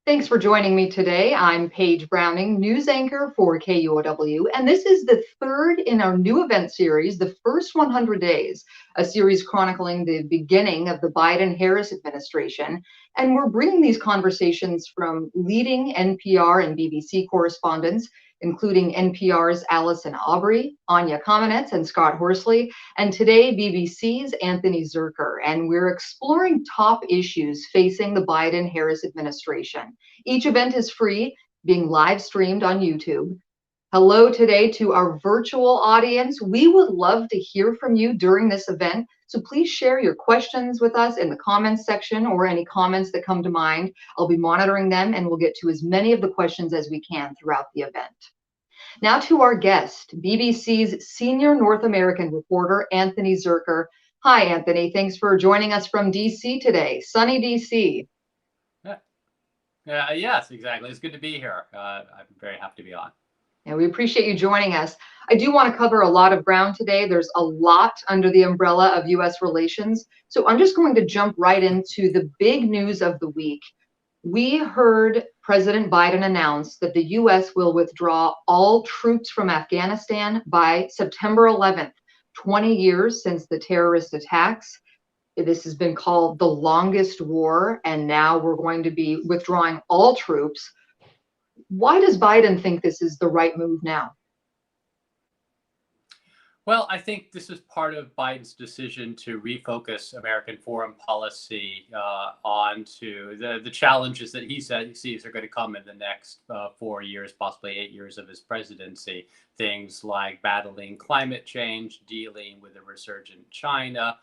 Thanks for joining me today. I'm Paige Browning, news anchor for KUOW, and this is the third in our new event series, The First 100 Days, a series chronicling the beginning of the Biden-Harris administration. And we're bringing these conversations from leading NPR and BBC correspondents, including NPR's Allison Aubrey, Anya Kamenetz, and Scott Horsley, and today BBC's Anthony Zurcher. And we're exploring top issues facing the Biden-Harris administration. Each event is free, being live streamed on YouTube. Hello today to our virtual audience. We would love to hear from you during this event, so please share your questions with us in the comments section or any comments that come to mind. I'll be monitoring them and we'll get to as many of the questions as we can throughout the event. Now to our guest, BBC's senior North American reporter, Anthony Zurcher. Hi, Anthony. Thanks for joining us from DC today, sunny DC. Yes, exactly. It's good to be here. I'm very happy to be on. And we appreciate you joining us. I do want to cover a lot of ground today. There's a lot under the umbrella of U.S. relations. So I'm just going to jump right into the big news of the week. We heard President Biden announce that the U.S. will withdraw all troops from Afghanistan by September 11th, 20 years since the terrorist attacks. This has been called the longest war, and now we're going to be withdrawing all troops. Why does Biden think this is the right move now? Well, I think this is part of Biden's decision to refocus American foreign policy onto the challenges that he sees are going to come in the next 4 years, possibly 8 years of his presidency. Things like battling climate change, dealing with a resurgent China,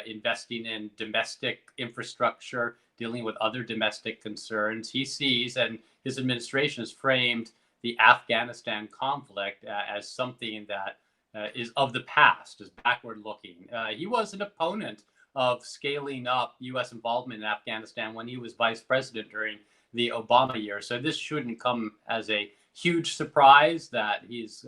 investing in domestic infrastructure, dealing with other domestic concerns. He sees, and his administration has framed the Afghanistan conflict as something that is of the past, is backward looking. He was an opponent of scaling up U.S. involvement in Afghanistan when he was vice president during the Obama years. So this shouldn't come as a huge surprise that he's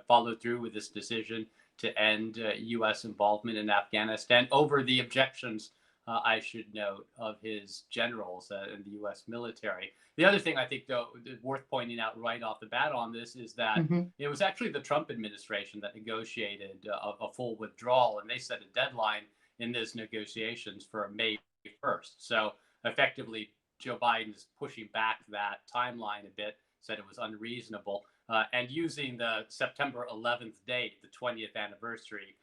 followed through with this decision to end U.S. involvement in Afghanistan over the objections, I should note, of his generals in the U.S. military. The other thing I think, though, worth pointing out right off the bat on this is that it was actually the Trump administration that negotiated a full withdrawal, and they set a deadline in those negotiations for May 1st. So effectively, Joe Biden is pushing back that timeline a bit, said it was unreasonable, and using the September 11th date, the 20th anniversary,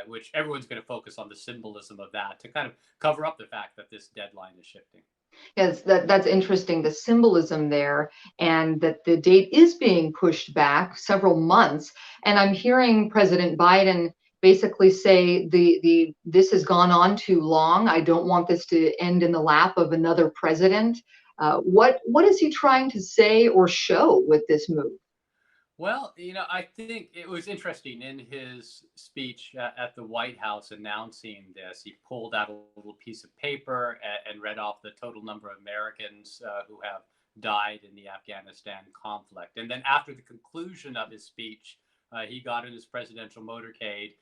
which everyone's going to focus on the symbolism of that to kind of cover up the fact that this deadline is shifting. Yes, that's interesting, the symbolism there, and that the date is being pushed back several months. And I'm hearing President Biden basically say this has gone on too long. I don't want this to end in the lap of another president. What is he trying to say or show with this move? Well, I think it was interesting in his speech at the White House announcing this. He pulled out a little piece of paper and read off the total number of Americans who have died in the Afghanistan conflict. And then after the conclusion of his speech, he got in his presidential motorcade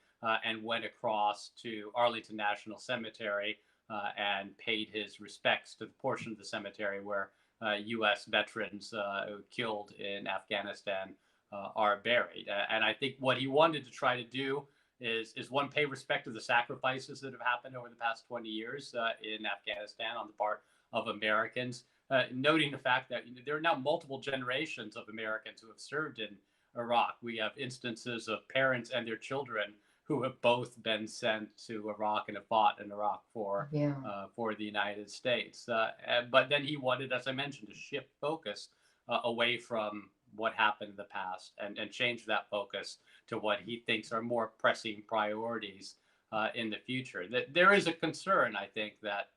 and went across to Arlington National Cemetery and paid his respects to the portion of the cemetery where U.S. veterans killed in Afghanistan are buried. And I think what he wanted to try to do is one, pay respect to the sacrifices that have happened over the past 20 years in Afghanistan on the part of Americans, noting the fact that there are now multiple generations of Americans who have served in Iraq. We have instances of parents and their children who have both been sent to Iraq and have fought in Iraq for the United States. But then he wanted, as I mentioned, to shift focus away from what happened in the past and change that focus to what he thinks are more pressing priorities in the future. There is a concern, I think, that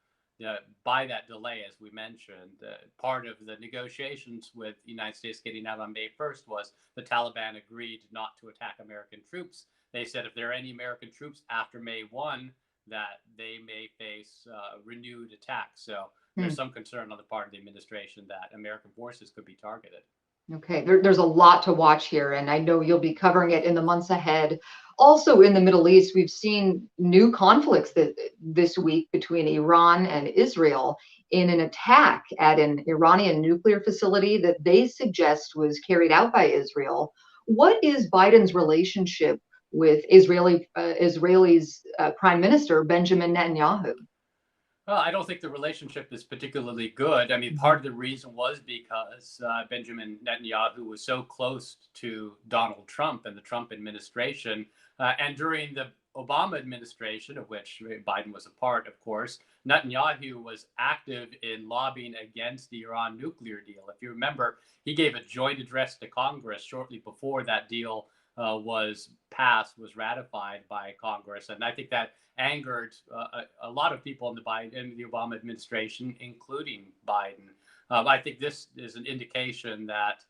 by that delay, as we mentioned, part of the negotiations with the United States getting out on May 1st was the Taliban agreed not to attack American troops. They said if there are any American troops after May 1, that they may face renewed attacks. So there's some concern on the part of the administration that American forces could be targeted. Okay, there's a lot to watch here, and I know you'll be covering it in the months ahead. Also, in the Middle East, we've seen new conflicts this week between Iran and Israel in an attack at an Iranian nuclear facility that they suggest was carried out by Israel. What is Biden's relationship with Israel's Prime Minister Benjamin Netanyahu? Well, I don't think the relationship is particularly good. I mean, part of the reason was because Benjamin Netanyahu was so close to Donald Trump and the Trump administration. And during the Obama administration, of which Biden was a part, of course, Netanyahu was active in lobbying against the Iran nuclear deal. If you remember, he gave a joint address to Congress shortly before that deal was passed, was ratified by Congress. And I think that angered a lot of people in the Obama administration, including Biden. I think this is an indication that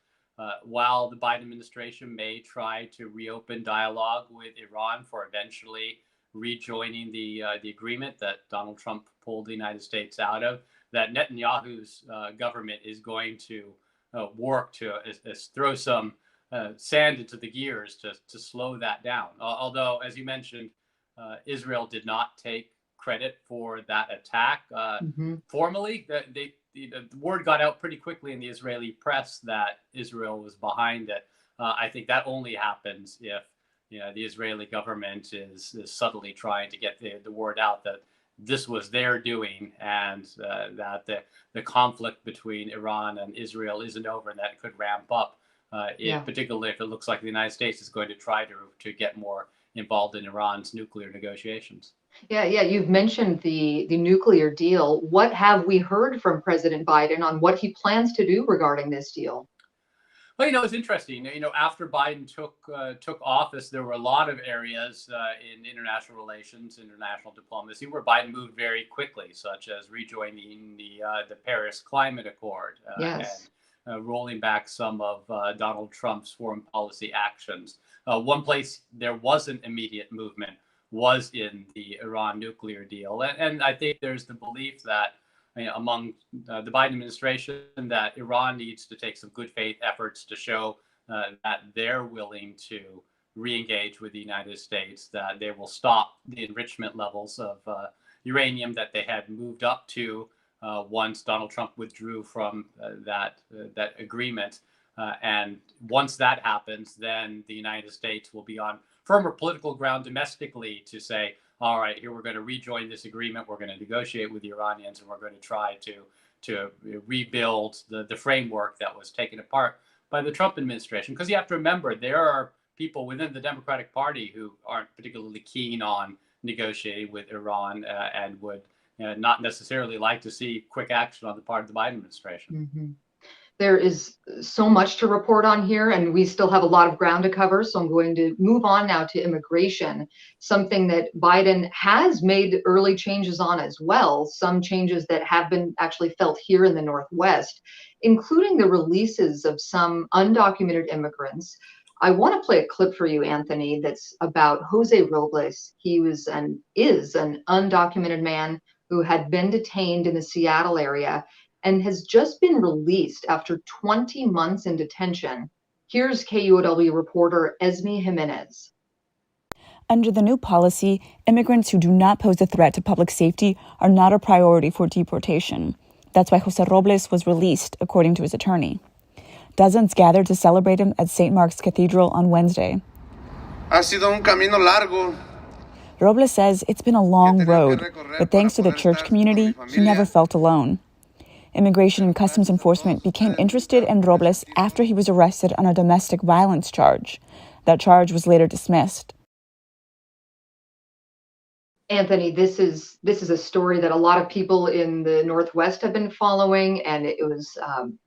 while the Biden administration may try to reopen dialogue with Iran for eventually rejoining the agreement that Donald Trump pulled the United States out of, that Netanyahu's government is going to work to throw some sand into the gears to slow that down. Although, as you mentioned, Israel did not take credit for that attack formally. The word got out pretty quickly in the Israeli press that Israel was behind it. I think that only happens if the Israeli government is subtly trying to get the word out that this was their doing, and that the conflict between Iran and Israel isn't over, and that it could ramp up. Particularly if it looks like the United States is going to try to get more involved in Iran's nuclear negotiations. Yeah, you've mentioned the nuclear deal. What have we heard from President Biden on what he plans to do regarding this deal? Well, it's interesting. After Biden took office, there were a lot of areas in international relations, international diplomacy, where Biden moved very quickly, such as rejoining the Paris Climate Accord and rolling back some of Donald Trump's foreign policy actions. One place there wasn't immediate movement was in the Iran nuclear deal. And I think there's the belief that among the Biden administration that Iran needs to take some good faith efforts to show that they're willing to re-engage with the United States, that they will stop the enrichment levels of uranium that they had moved up to once Donald Trump withdrew from that agreement. And once that happens, then the United States will be on firmer political ground domestically to say, all right, here we're going to rejoin this agreement. We're going to negotiate with the Iranians, and we're going to try to rebuild the framework that was taken apart by the Trump administration. Because you have to remember, there are people within the Democratic Party who aren't particularly keen on negotiating with Iran and would not necessarily like to see quick action on the part of the Biden administration. There is so much to report on here, and we still have a lot of ground to cover. So I'm going to move on now to immigration, something that Biden has made early changes on as well, some changes that have been actually felt here in the Northwest, including the releases of some undocumented immigrants. I want to play a clip for you, Anthony, that's about Jose Robles. He is an undocumented man who had been detained in the Seattle area and has just been released after 20 months in detention. Here's KUOW reporter Esme Jimenez. Under the new policy, immigrants who do not pose a threat to public safety are not a priority for deportation. That's why Jose Robles was released, according to his attorney. Dozens gathered to celebrate him at St. Mark's Cathedral on Wednesday. Ha sido un camino largo. Robles says it's been a long road, but thanks to the church community, he never felt alone. Immigration and Customs Enforcement became interested in Robles after he was arrested on a domestic violence charge. That charge was later dismissed. Anthony, this is a story that a lot of people in the Northwest have been following, and it was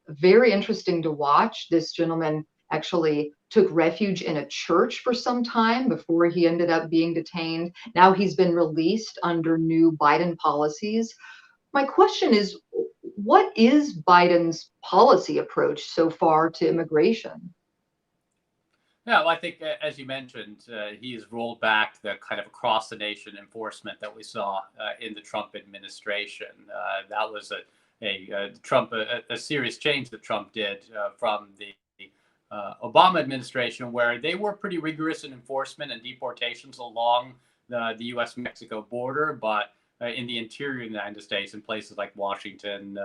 very interesting to watch. This gentleman actually took refuge in a church for some time before he ended up being detained. Now he's been released under new Biden policies. My question is, what is Biden's policy approach so far to immigration? Yeah, well, I think, as you mentioned, he's rolled back the kind of across the nation enforcement that we saw in the Trump administration. That was a serious change that Trump did from the Obama administration, where they were pretty rigorous in enforcement and deportations along the U.S.-Mexico border, but in the interior of the United States, in places like Washington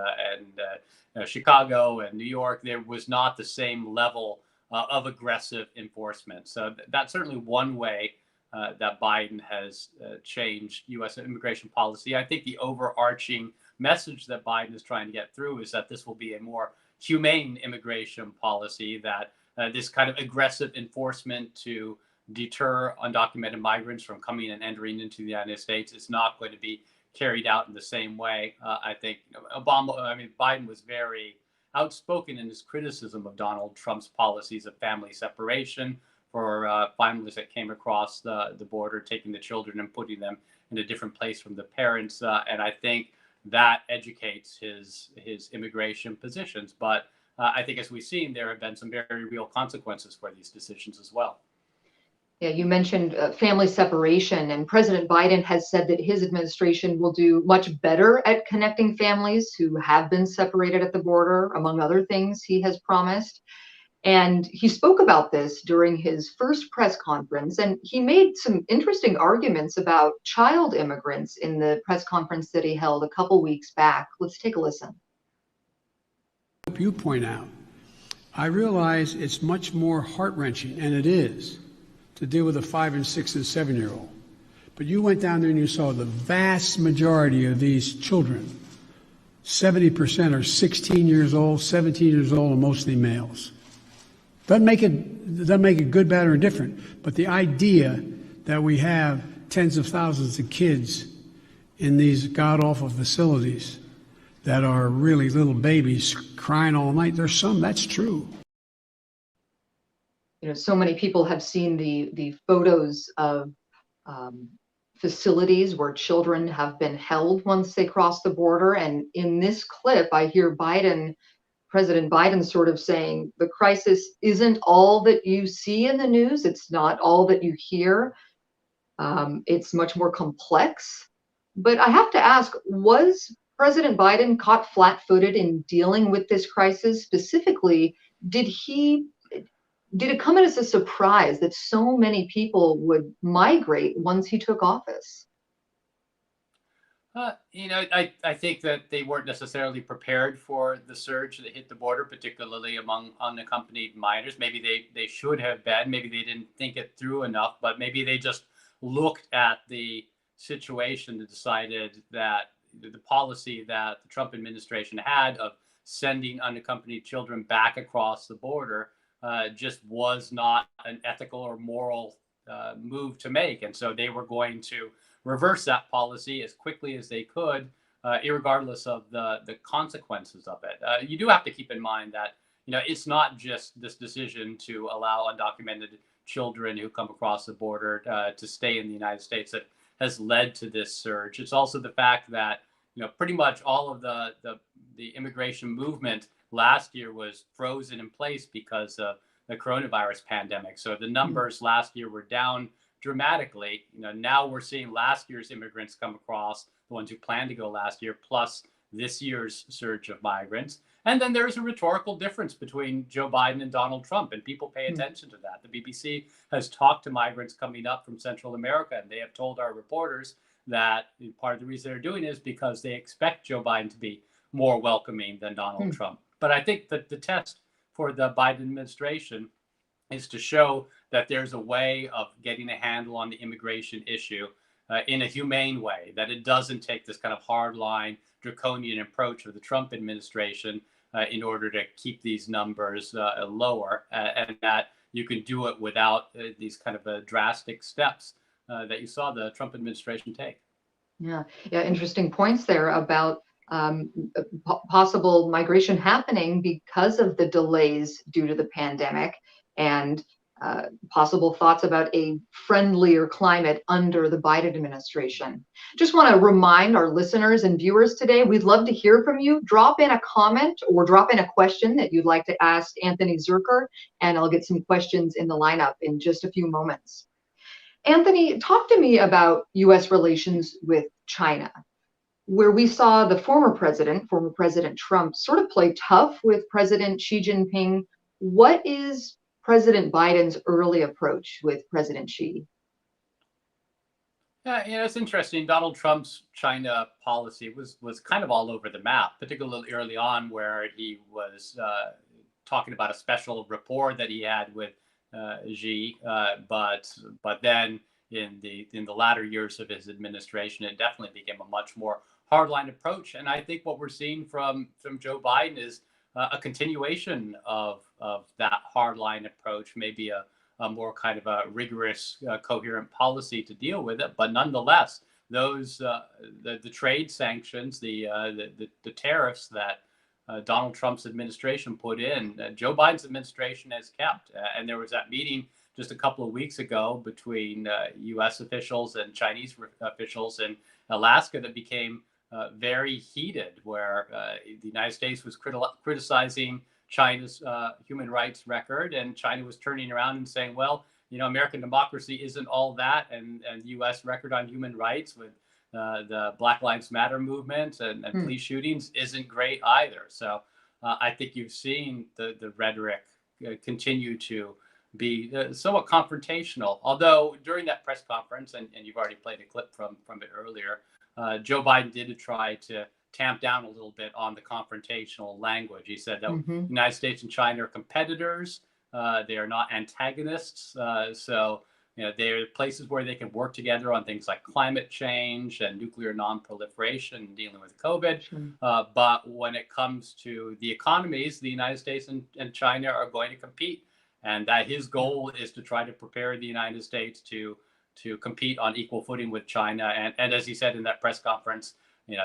and Chicago and New York, there was not the same level of aggressive enforcement. So that's certainly one way that Biden has changed U.S. immigration policy. I think the overarching message that Biden is trying to get through is that this will be a more humane immigration policy, that this kind of aggressive enforcement to deter undocumented migrants from coming and entering into the United States is not going to be carried out in the same way. I think Biden was very outspoken in his criticism of Donald Trump's policies of family separation for families that came across the border, taking the children and putting them in a different place from the parents. And I think that educates his immigration positions. But I think, as we've seen, there have been some very real consequences for these decisions as well. Yeah, you mentioned family separation, and President Biden has said that his administration will do much better at connecting families who have been separated at the border, among other things he has promised. And he spoke about this during his first press conference, and he made some interesting arguments about child immigrants in the press conference that he held a couple weeks back. Let's take a listen. You point out, I realize it's much more heart-wrenching, and it is, to deal with a 5 and 6 and 7-year-old. But you went down there and you saw the vast majority of these children, 70% are 16 years old, 17 years old, and mostly males. Doesn't make it good, bad, or indifferent, but the idea that we have tens of thousands of kids in these god-awful facilities that are really little babies crying all night, there's some, that's true. You know, so many people have seen the photos of facilities where children have been held once they cross the border. And in this clip, I hear President Biden sort of saying, the crisis isn't all that you see in the news. It's not all that you hear. It's much more complex. But I have to ask, was President Biden caught flat-footed in dealing with this crisis? Specifically, did it come as a surprise that so many people would migrate once he took office? I think that they weren't necessarily prepared for the surge that hit the border, particularly among unaccompanied minors. Maybe they should have been. Maybe they didn't think it through enough, but maybe they just looked at the situation and decided that the policy that the Trump administration had of sending unaccompanied children back across the border just was not an ethical or moral move to make. And so they were going to reverse that policy as quickly as they could, irregardless of the consequences of it. You do have to keep in mind that, it's not just this decision to allow undocumented children who come across the border to stay in the United States that has led to this surge. It's also the fact that, pretty much all of the immigration movement last year was frozen in place because of the coronavirus pandemic. So the numbers last year were down dramatically. Now we're seeing last year's immigrants come across, the ones who planned to go last year, plus this year's surge of migrants. And then there's a rhetorical difference between Joe Biden and Donald Trump, and people pay attention to that. The BBC has talked to migrants coming up from Central America, and they have told our reporters that part of the reason they're doing it is because they expect Joe Biden to be more welcoming than Donald Trump. But I think that the test for the Biden administration is to show that there's a way of getting a handle on the immigration issue in a humane way, that it doesn't take this kind of hardline, draconian approach of the Trump administration in order to keep these numbers lower, and that you can do it without these kind of drastic steps that you saw the Trump administration take. Yeah, interesting points there about possible migration happening because of the delays due to the pandemic, and possible thoughts about a friendlier climate under the Biden administration. Just want to remind our listeners and viewers today, we'd love to hear from you. Drop in a comment or drop in a question that you'd like to ask Anthony Zurcher, and I'll get some questions in the lineup in just a few moments. Anthony, talk to me about U.S. relations with China, where we saw the former President Trump, sort of play tough with President Xi Jinping What is President Biden's early approach with President Xi? Yeah, it's interesting. Donald Trump's China policy was kind of all over the map, particularly early on, where he was talking about a special rapport that he had with Xi, but then in the latter years of his administration, it definitely became a much more hardline approach. And I think what we're seeing from Joe Biden is a continuation of that hardline approach, maybe a more kind of a rigorous, coherent policy to deal with it. But nonetheless, those the trade sanctions, the tariffs that Donald Trump's administration put in, Joe Biden's administration has kept. And there was that meeting just a couple of weeks ago between U.S. officials and Chinese officials in Alaska that became very heated, where the United States was criticizing China's human rights record, and China was turning around and saying, well, American democracy isn't all that, and the U.S. record on human rights with the Black Lives Matter movement and police shootings isn't great either. So I think you've seen the rhetoric continue to be somewhat confrontational. Although during that press conference, and you've already played a clip from it earlier, Joe Biden did try to tamp down a little bit on the confrontational language. He said that the United States and China are competitors. They are not antagonists. So they're places where they can work together on things like climate change and nuclear non-proliferation and dealing with COVID. But when it comes to the economies, the United States and China are going to compete. And that his goal is to try to prepare the United States to compete on equal footing with China. And as he said in that press conference,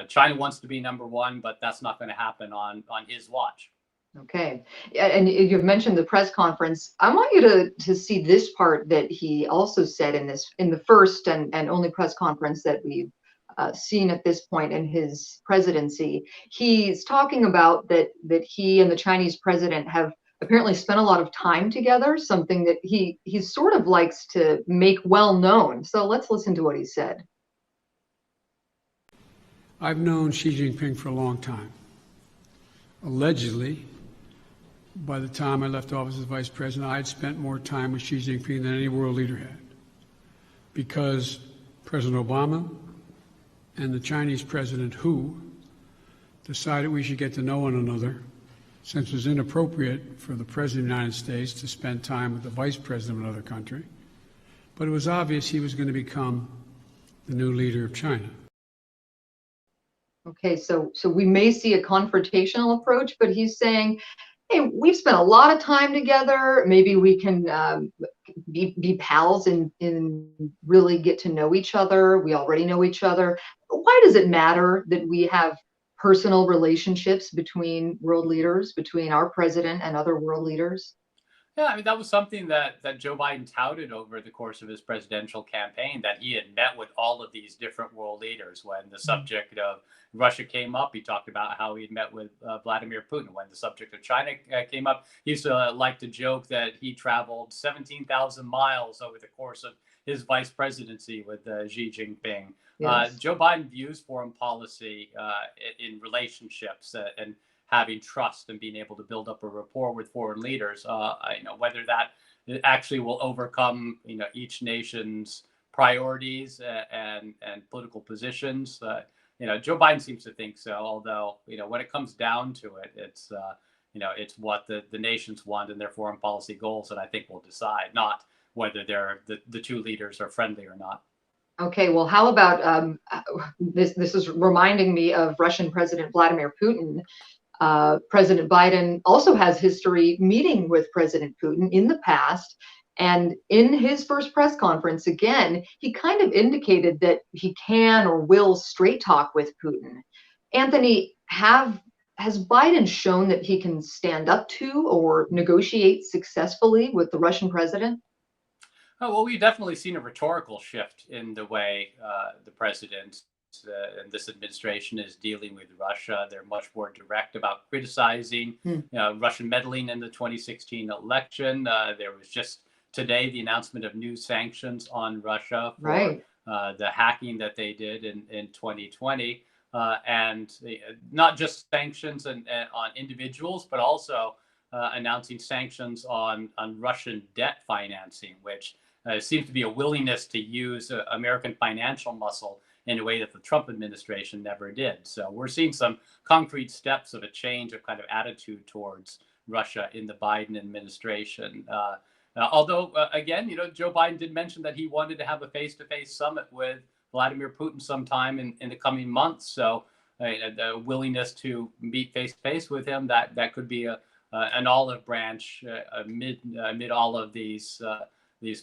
China wants to be number one, but that's not going to happen on his watch. Okay. And you've mentioned the press conference. I want you to see this part that he also said in the first and only press conference that we've seen at this point in his presidency. He's talking about that he and the Chinese president have apparently spent a lot of time together, something that he sort of likes to make well known. So let's listen to what he said. I've known Xi Jinping for a long time. Allegedly, by the time I left office as vice president, I had spent more time with Xi Jinping than any world leader had, because President Obama and the Chinese President Hu decided we should get to know one another, since it was inappropriate for the President of the United States to spend time with the Vice President of another country. But it was obvious he was going to become the new leader of China. Okay, so we may see a confrontational approach, but he's saying, hey, we've spent a lot of time together. Maybe we can be pals and really get to know each other. We already know each other. Why does it matter that we have personal relationships between world leaders, between our president and other world leaders? Yeah, I mean, that was something that Joe Biden touted over the course of his presidential campaign, that he had met with all of these different world leaders. When the subject of Russia came up, he talked about how he had met with Vladimir Putin. When the subject of China came up, he used to like to joke that he traveled 17,000 miles over the course of his vice presidency with Xi Jinping. Yes. Joe Biden views foreign policy in relationships and having trust and being able to build up a rapport with foreign leaders. Whether that actually will overcome each nation's priorities and political positions. Joe Biden seems to think so. Although when it comes down to it, it's what the nations want and their foreign policy goals that I think will decide, not whether the two leaders are friendly or not. Okay, well, how about this? This is reminding me of Russian President Vladimir Putin. President Biden also has history meeting with President Putin in the past. And in his first press conference, again, he kind of indicated that he can or will straight talk with Putin. Anthony, has Biden shown that he can stand up to or negotiate successfully with the Russian president? Oh, well, we've definitely seen a rhetorical shift in the way the president and this administration is dealing with Russia. They're much more direct about criticizing Russian meddling in the 2016 election. There was just today the announcement of new sanctions on Russia for the hacking that they did in 2020. And not just sanctions on individuals, but also announcing sanctions on Russian debt financing, which seems to be a willingness to use American financial muscle in a way that the Trump administration never did. So we're seeing some concrete steps of a change of kind of attitude towards Russia in the Biden administration. Although, again, Joe Biden did mention that he wanted to have a face-to-face summit with Vladimir Putin sometime in the coming months. So the willingness to meet face-to-face with him, that could be an olive branch amid all of these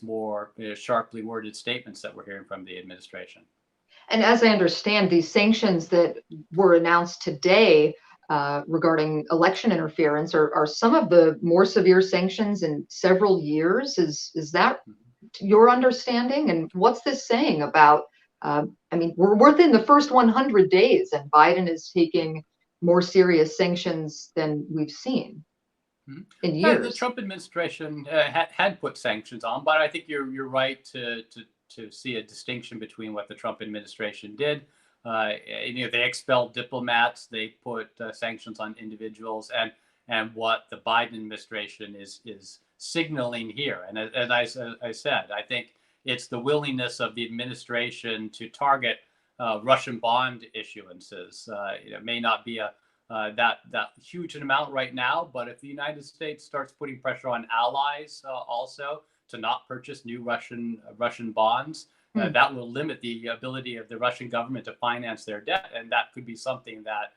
more sharply worded statements that we're hearing from the administration. And as I understand, these sanctions that were announced today regarding election interference are some of the more severe sanctions in several years. Is that your understanding? And what's this saying about, I mean, we're within the first 100 days and Biden is taking more serious sanctions than we've seen in years. The Trump administration had put sanctions on, but I think you're right to see a distinction between what the Trump administration did. They expelled diplomats, they put sanctions on individuals, and what the Biden administration is signaling here. And as I said, I think it's the willingness of the administration to target Russian bond issuances. It may not be that huge an amount right now, but if the United States starts putting pressure on allies also to not purchase new Russian bonds, that will limit the ability of the Russian government to finance their debt, and that could be something that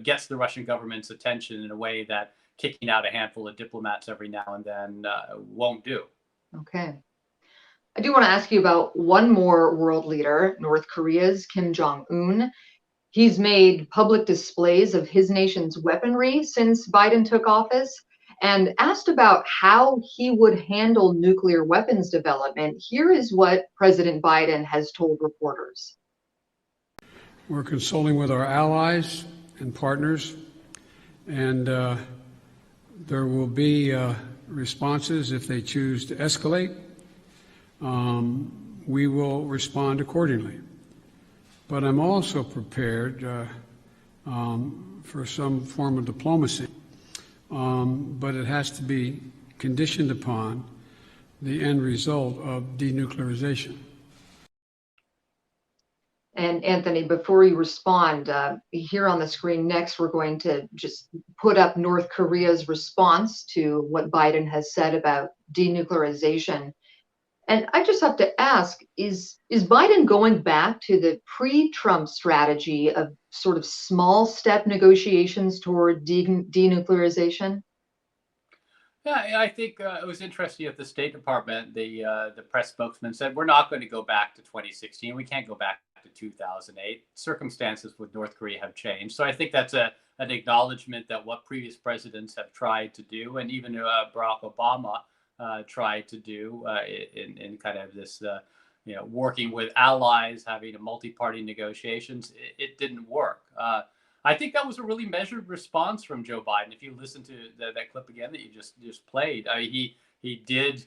gets the Russian government's attention in a way that kicking out a handful of diplomats every now and then won't do. Okay. I do want to ask you about one more world leader, North Korea's Kim Jong-un. He's made public displays of his nation's weaponry since Biden took office. And asked about how he would handle nuclear weapons development, here is what President Biden has told reporters. We're consulting with our allies and partners, and there will be responses if they choose to escalate. We will respond accordingly. But I'm also prepared for some form of diplomacy. But it has to be conditioned upon the end result of denuclearization. And Anthony, before you respond, here on the screen next, we're going to just put up North Korea's response to what Biden has said about denuclearization. And I just have to ask, is Biden going back to the pre-Trump strategy of sort of small step negotiations toward denuclearization? Yeah, I think it was interesting at the State Department, the press spokesman said, we're not going to go back to 2016. We can't go back to 2008. Circumstances with North Korea have changed. So I think that's an acknowledgement that what previous presidents have tried to do, and even Barack Obama tried to do in kind of this, working with allies, having a multi-party negotiations, it didn't work. I think that was a really measured response from Joe Biden. If you listen to that clip again that you just played, he did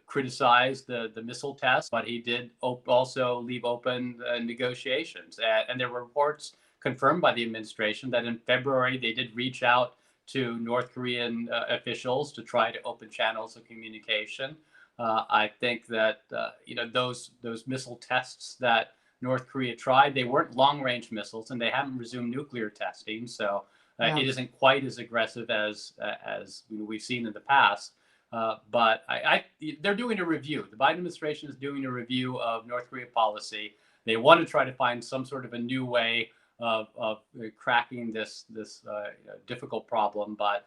criticize the missile test, but he did also leave open negotiations. And there were reports confirmed by the administration that in February they did reach out to North Korean officials to try to open channels of communication. I think that those missile tests that North Korea tried, they weren't long-range missiles, and they haven't resumed nuclear testing. So it isn't quite as aggressive as we've seen in the past. But they're doing a review. The Biden administration is doing a review of North Korea policy. They want to try to find some sort of a new way of cracking this difficult problem. But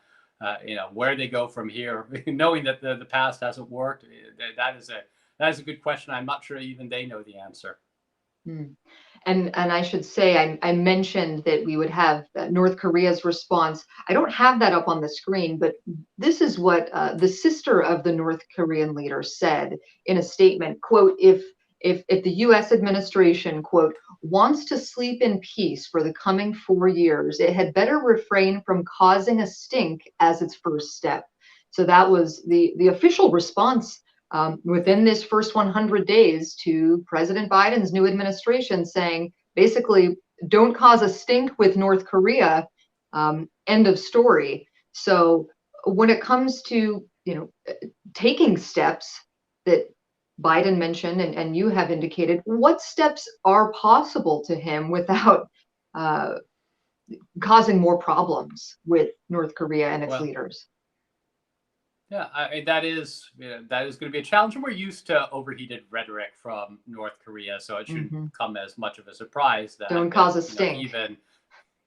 where they go from here, knowing that the past hasn't worked, that is a good question. I'm not sure even they know the answer. And I should say, I mentioned that we would have North Korea's response. I don't have that up on the screen, but this is what the sister of the North Korean leader said in a statement, quote, if the U.S. administration, quote, wants to sleep in peace for the coming 4 years, it had better refrain from causing a stink as its first step. So that was the official response within this first 100 days to President Biden's new administration, saying, basically, don't cause a stink with North Korea, end of story. So when it comes to, taking steps that Biden mentioned and you have indicated, what steps are possible to him without uh, causing more problems with North Korea and its Well, leaders? yeah, that is that is going to be a challenge. And we're used to overheated rhetoric from North Korea, so it shouldn't Hmm. come as much of a surprise Don't that cause a stink. even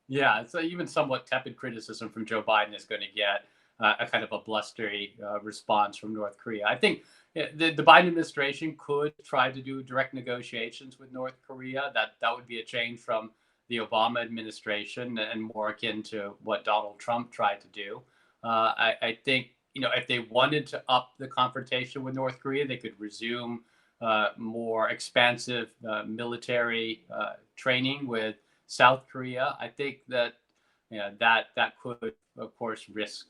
it's even somewhat tepid criticism from Joe Biden is going to get a kind of a blustery response from North Korea. I think the Biden administration could try to do direct negotiations with North Korea. That would be a change from the Obama administration and more akin to what Donald Trump tried to do. I think if they wanted to up the confrontation with North Korea, they could resume more expansive military training with South Korea. I think that that could, of course, risk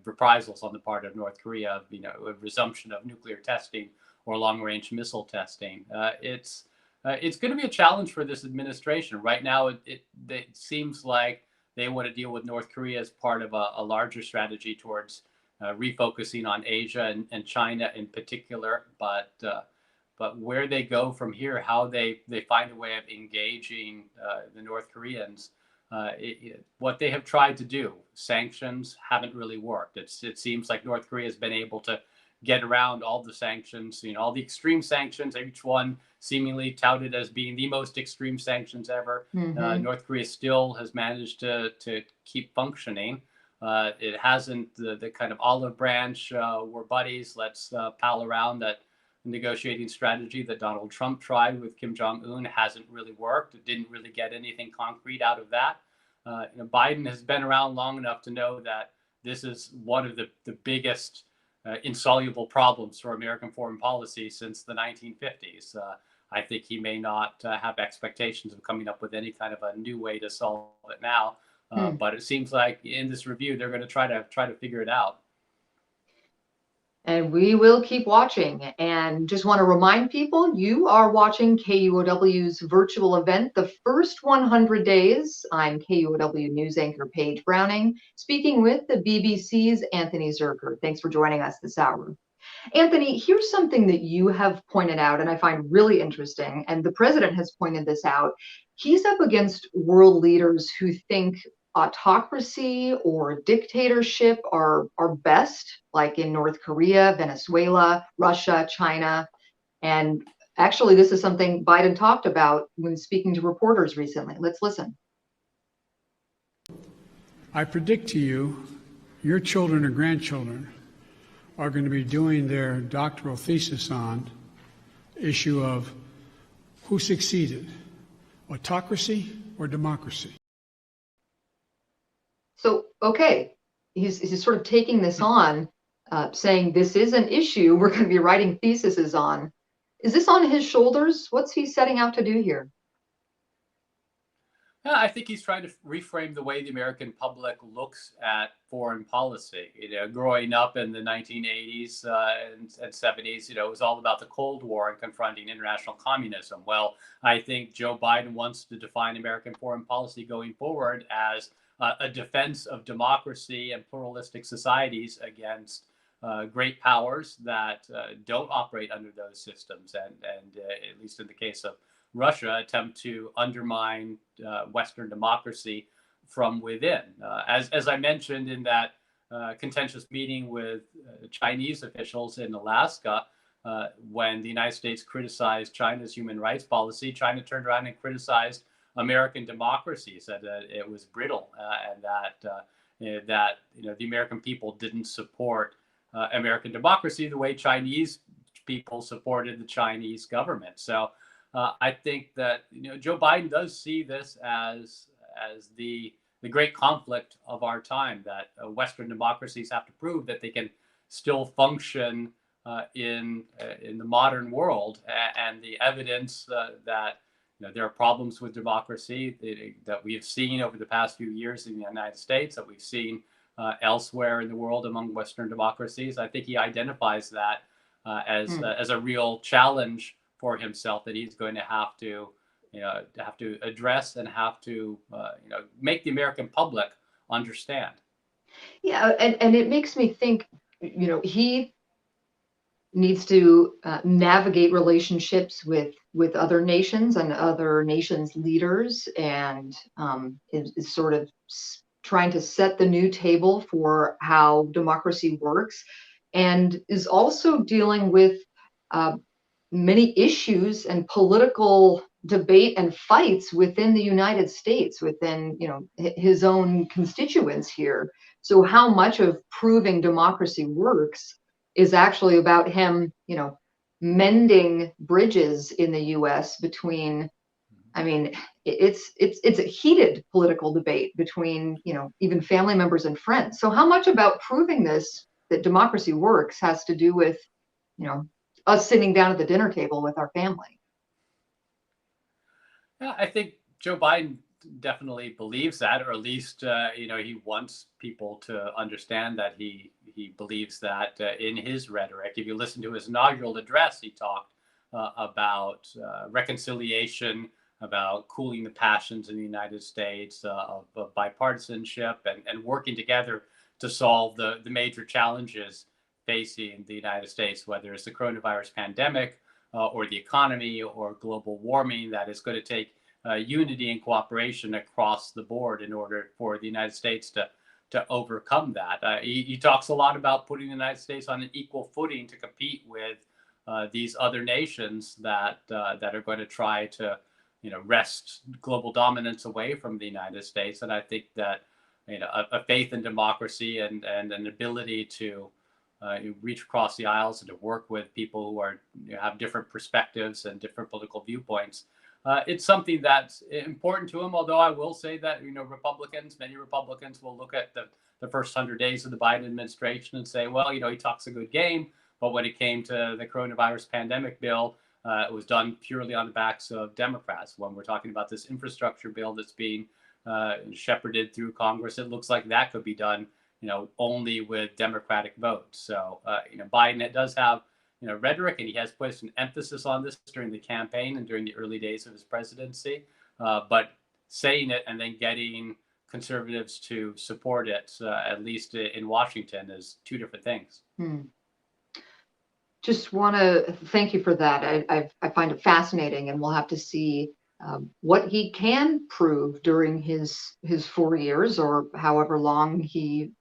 reprisals on the part of North Korea. A resumption of nuclear testing or long-range missile testing. It's going to be a challenge for this administration. Right now, it seems like they want to deal with North Korea as part of a larger strategy towards refocusing on Asia and China in particular. But where they go from here, how they find a way of engaging the North Koreans, what they have tried to do, sanctions haven't really worked. It seems like North Korea has been able to get around all the sanctions, all the extreme sanctions, each one seemingly touted as being the most extreme sanctions ever. Hmm. North Korea still has managed to keep functioning. It hasn't the kind of olive branch, we're buddies, let's pal around, that negotiating strategy that Donald Trump tried with Kim Jong-un hasn't really worked. It didn't really get anything concrete out of that. Biden has been around long enough to know that this is one of the biggest insoluble problems for American foreign policy since the 1950s. I think he may not have expectations of coming up with any kind of a new way to solve it now. But it seems like in this review, they're going to try to figure it out. And we will keep watching. And just want to remind people, you are watching KUOW's virtual event, The First 100 Days. I'm KUOW news anchor Paige Browning, speaking with the BBC's Anthony Zurcher. Thanks for joining us this hour. Anthony, here's something that you have pointed out and I find really interesting, and the president has pointed this out. He's up against world leaders who think autocracy or dictatorship are best, like in North Korea, Venezuela, Russia, China. And actually, this is something Biden talked about when speaking to reporters recently. Let's listen. I predict to you, your children or grandchildren are going to be doing their doctoral thesis on issue of who succeeded, autocracy or democracy. So, okay, he's sort of taking this on, saying this is an issue we're going to be writing theses on. Is this on his shoulders? What's he setting out to do here? Yeah, I think he's trying to reframe the way the American public looks at foreign policy. Growing up in the 1980s and 70s, it was all about the Cold War and confronting international communism. Well, I think Joe Biden wants to define American foreign policy going forward as a defense of democracy and pluralistic societies against great powers that don't operate under those systems, and at least in the case of Russia, attempt to undermine Western democracy from within. As I mentioned in that contentious meeting with Chinese officials in Alaska, when the United States criticized China's human rights policy, China turned around and criticized American democracy, said that it was brittle and that the American people didn't support American democracy the way Chinese people supported the Chinese government. So I think that Joe Biden does see this as the great conflict of our time, that Western democracies have to prove that they can still function in the modern world, and the evidence that there are problems with democracy that we have seen over the past few years in the United States, that we've seen elsewhere in the world among Western democracies. I think he identifies that as a real challenge for himself that he's going to have to address and have to make the American public understand. Yeah, and it makes me think, he needs to navigate relationships with other nations and other nations' leaders, and is sort of trying to set the new table for how democracy works, and is also dealing with uh, many issues and political debate and fights within the United States, within his own constituents here. So how much of proving democracy works is actually about him, mending bridges in the U.S. between. I mean, it's a heated political debate between even family members and friends. So how much about proving this, that democracy works, has to do with you know us sitting down at the dinner table with our family? Yeah, I think Joe Biden definitely believes that, or at least he wants people to understand that he believes that in his rhetoric. If you listen to his inaugural address, he talked about reconciliation, about cooling the passions in the United States, of bipartisanship, and working together to solve the major challenges facing the United States, whether it's the coronavirus pandemic or the economy or global warming. That is going to take unity and cooperation across the board in order for the United States to overcome that. He talks a lot about putting the United States on an equal footing to compete with these other nations that are going to try to wrest global dominance away from the United States. And I think that a faith in democracy and an ability to reach across the aisles and to work with people who are have different perspectives and different political viewpoints. It's something that's important to him. Although I will say that many Republicans will look at the first 100 days of the Biden administration and say, well, he talks a good game, but when it came to the coronavirus pandemic bill, it was done purely on the backs of Democrats. When we're talking about this infrastructure bill that's being shepherded through Congress, it looks like that could be done only with Democratic votes. So, Biden does have, rhetoric, and he has placed an emphasis on this during the campaign and during the early days of his presidency. But saying it and then getting conservatives to support it, at least in Washington, is two different things. Just want to thank you for that. I find it fascinating, and we'll have to see what he can prove during his 4 years or however long he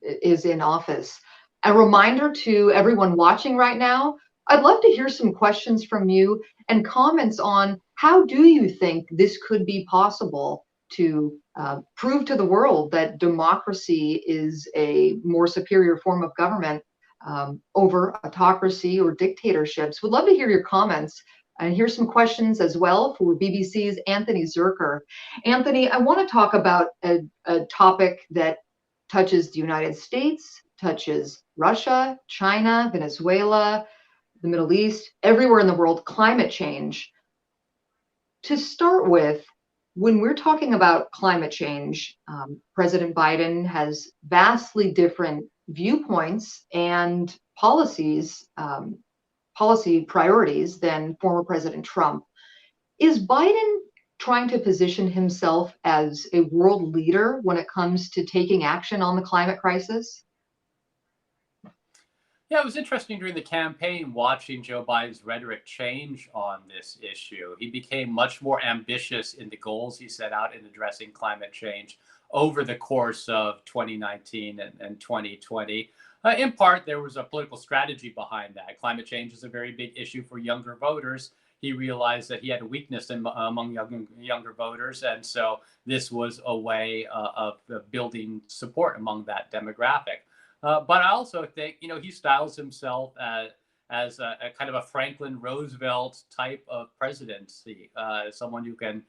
is in office. A reminder to everyone watching right now, I'd love to hear some questions from you and comments on how do you think this could be possible to prove to the world that democracy is a more superior form of government over autocracy or dictatorships. Would love to hear your comments. And here's some questions as well for BBC's Anthony Zurcher. Anthony, I want to talk about a topic that touches the United States, touches Russia, China, Venezuela, the Middle East, everywhere in the world, climate change. To start with, when we're talking about climate change, President Biden has vastly different viewpoints and policies, policy priorities than former President Trump. Is Biden trying to position himself as a world leader when it comes to taking action on the climate crisis? Yeah, it was interesting during the campaign watching Joe Biden's rhetoric change on this issue. He became much more ambitious in the goals he set out in addressing climate change over the course of 2019 and 2020. In part, there was a political strategy behind that. Climate change is a very big issue for younger voters. He realized that he had a weakness among younger voters, and so this was a way of building support among that demographic. But I also think, he styles himself as a kind of a Franklin Roosevelt type of presidency, someone who can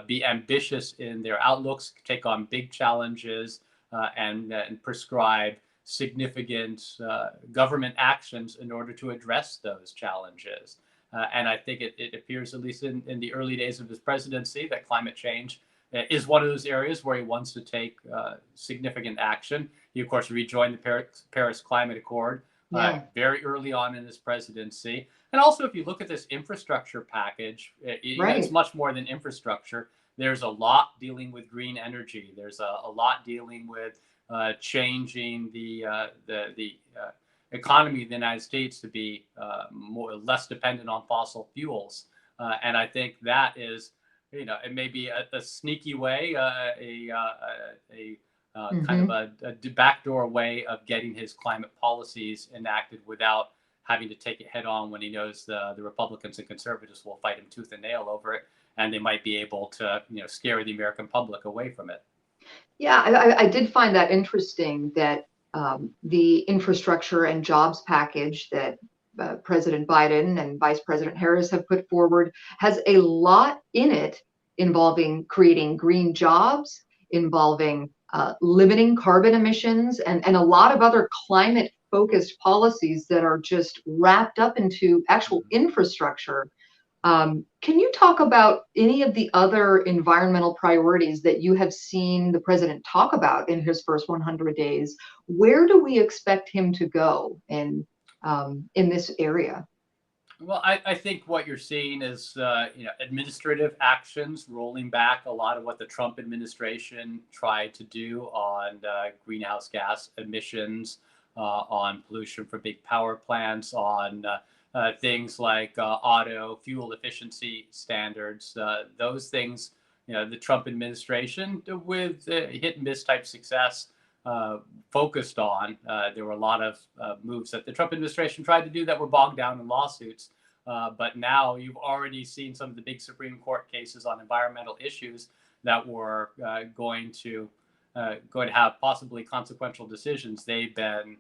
be ambitious in their outlooks, take on big challenges, and prescribe significant government actions in order to address those challenges. And I think it appears, at least in the early days of his presidency, that climate change is one of those areas where he wants to take significant action. He, of course, rejoined the Paris Climate Accord very early on in his presidency. And also, if you look at this infrastructure package, it's much more than infrastructure. There's a lot dealing with green energy. There's a lot dealing with changing the economy of the United States to be less dependent on fossil fuels. And I think that is, it may be a sneaky way, kind of a backdoor way of getting his climate policies enacted without having to take it head on when he knows the Republicans and conservatives will fight him tooth and nail over it, and they might be able to scare the American public away from it. Yeah, I did find that interesting that the infrastructure and jobs package that President Biden and Vice President Harris have put forward has a lot in it involving creating green jobs, involving limiting carbon emissions, and a lot of other climate focused policies that are just wrapped up into actual infrastructure. Can you talk about any of the other environmental priorities that you have seen the president talk about in his first 100 days? Where do we expect him to go in this area? Well, I think what you're seeing is administrative actions, rolling back a lot of what the Trump administration tried to do on greenhouse gas emissions, on pollution from big power plants, on things like auto fuel efficiency standards. Those things, the Trump administration, with hit and miss type success, focused on. There were a lot of moves that the Trump administration tried to do that were bogged down in lawsuits. But now you've already seen some of the big Supreme Court cases on environmental issues that were going to have possibly consequential decisions. They've been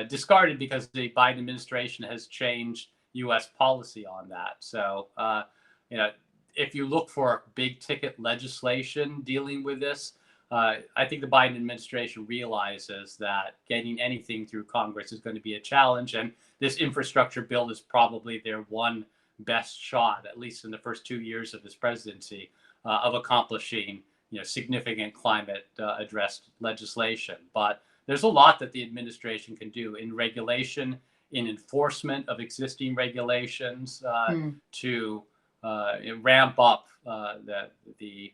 discarded because the Biden administration has changed U.S. policy on that. So, if you look for big ticket legislation dealing with this, I think the Biden administration realizes that getting anything through Congress is going to be a challenge. And this infrastructure bill is probably their one best shot, at least in the first 2 years of his presidency, of accomplishing significant climate addressed legislation. But there's a lot that the administration can do in regulation, in enforcement of existing regulations, to ramp up the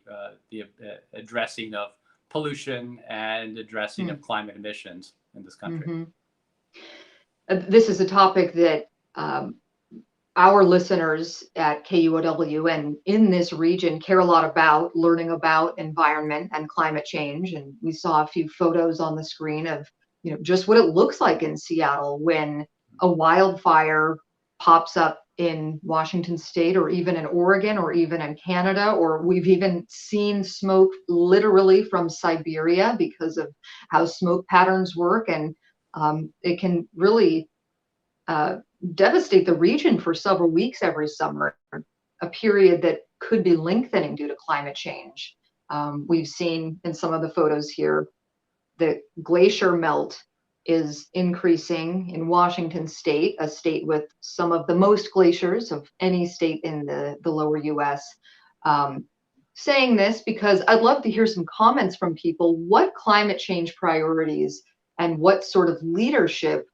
addressing of pollution and addressing of climate emissions in this country. This is a topic that our listeners at KUOW and in this region care a lot about, learning about environment and climate change. And we saw a few photos on the screen of just what it looks like in Seattle when a wildfire pops up in Washington State, or even in Oregon, or even in Canada, or we've even seen smoke literally from Siberia because of how smoke patterns work. And it can really devastate the region for several weeks every summer, a period that could be lengthening due to climate change. We've seen in some of the photos here that glacier melt is increasing in Washington State, a state with some of the most glaciers of any state in the lower US. Saying this because I'd love to hear some comments from people. What climate change priorities and what sort of leadership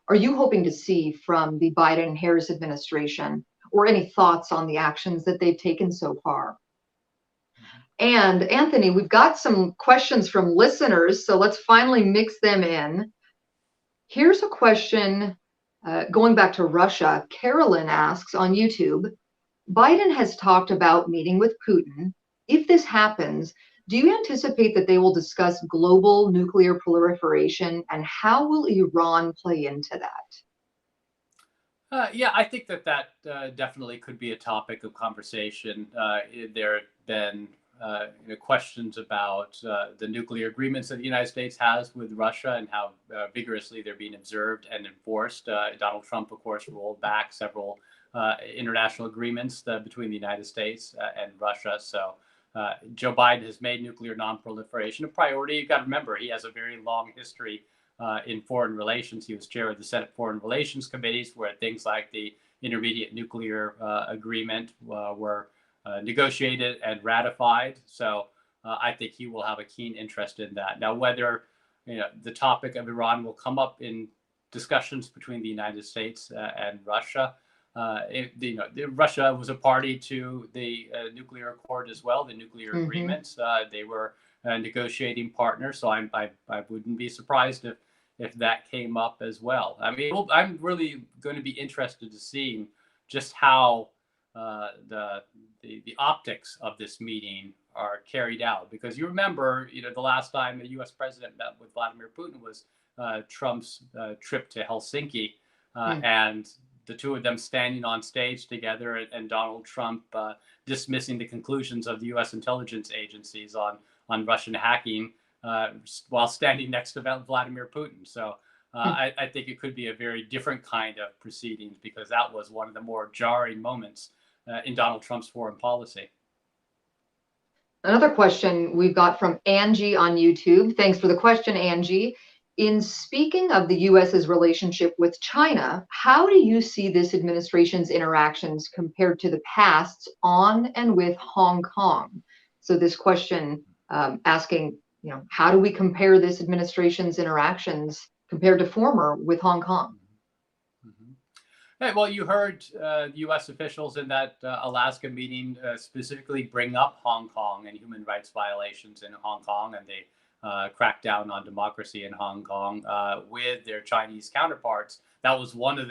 are you hoping to see from the Biden-Harris administration, or any thoughts on the actions that they've taken so far? And Anthony, we've got some questions from listeners, so let's finally mix them in. Here's a question going back to Russia. Carolyn asks on YouTube, Biden has talked about meeting with Putin. If this happens, do you anticipate that they will discuss global nuclear proliferation, and how will Iran play into that? Yeah, I think that definitely could be a topic of conversation. There have been questions about the nuclear agreements that the United States has with Russia and how vigorously they're being observed and enforced. Donald Trump, of course, rolled back several international agreements between the United States and Russia. So Joe Biden has made nuclear nonproliferation a priority. You've got to remember, he has a very long history in foreign relations. He was chair of the Senate Foreign Relations Committees, where things like the Intermediate Nuclear Agreement were negotiated and ratified. So I think he will have a keen interest in that. Now, whether the topic of Iran will come up in discussions between the United States and Russia. Russia was a party to the nuclear accord as well, the nuclear agreements. They were negotiating partner. So I wouldn't be surprised if that came up as well. I mean, I'm really going to be interested to see just how the optics of this meeting are carried out, because you remember, the last time the U.S. president met with Vladimir Putin was Trump's trip to Helsinki, and the two of them standing on stage together, and Donald Trump dismissing the conclusions of the U.S. intelligence agencies on Russian hacking while standing next to Vladimir Putin. So I think it could be a very different kind of proceedings, because that was one of the more jarring moments in Donald Trump's foreign policy. Another question we've got from Angie on YouTube. Thanks for the question, Angie. In speaking of the U.S.'s relationship with China, how do you see this administration's interactions compared to the past on and with Hong Kong? So this question asking, how do we compare this administration's interactions compared to former with Hong Kong? Hey, well, you heard U.S. officials in that Alaska meeting specifically bring up Hong Kong and human rights violations in Hong Kong, and they cracked down on democracy in Hong Kong with their Chinese counterparts. That was one of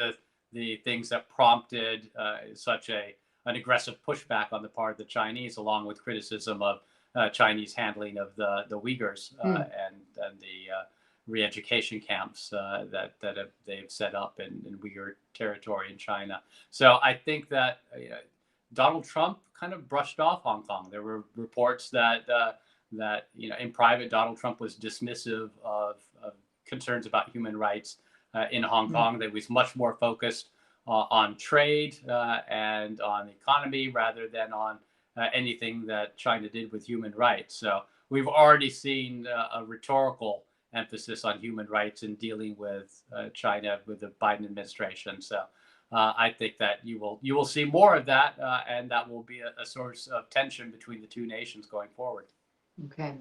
the things that prompted such an aggressive pushback on the part of the Chinese, along with criticism of Chinese handling of the Uyghurs and the re-education camps that they've set up in Uyghur territory in China. So I think that Donald Trump kind of brushed off Hong Kong. There were reports that in private, Donald Trump was dismissive of concerns about human rights in Hong Kong. That was much more focused on trade and on the economy rather than on anything that China did with human rights. So we've already seen a rhetorical emphasis on human rights in dealing with China with the Biden administration. So I think that you will see more of that, and that will be a source of tension between the two nations going forward. Okay.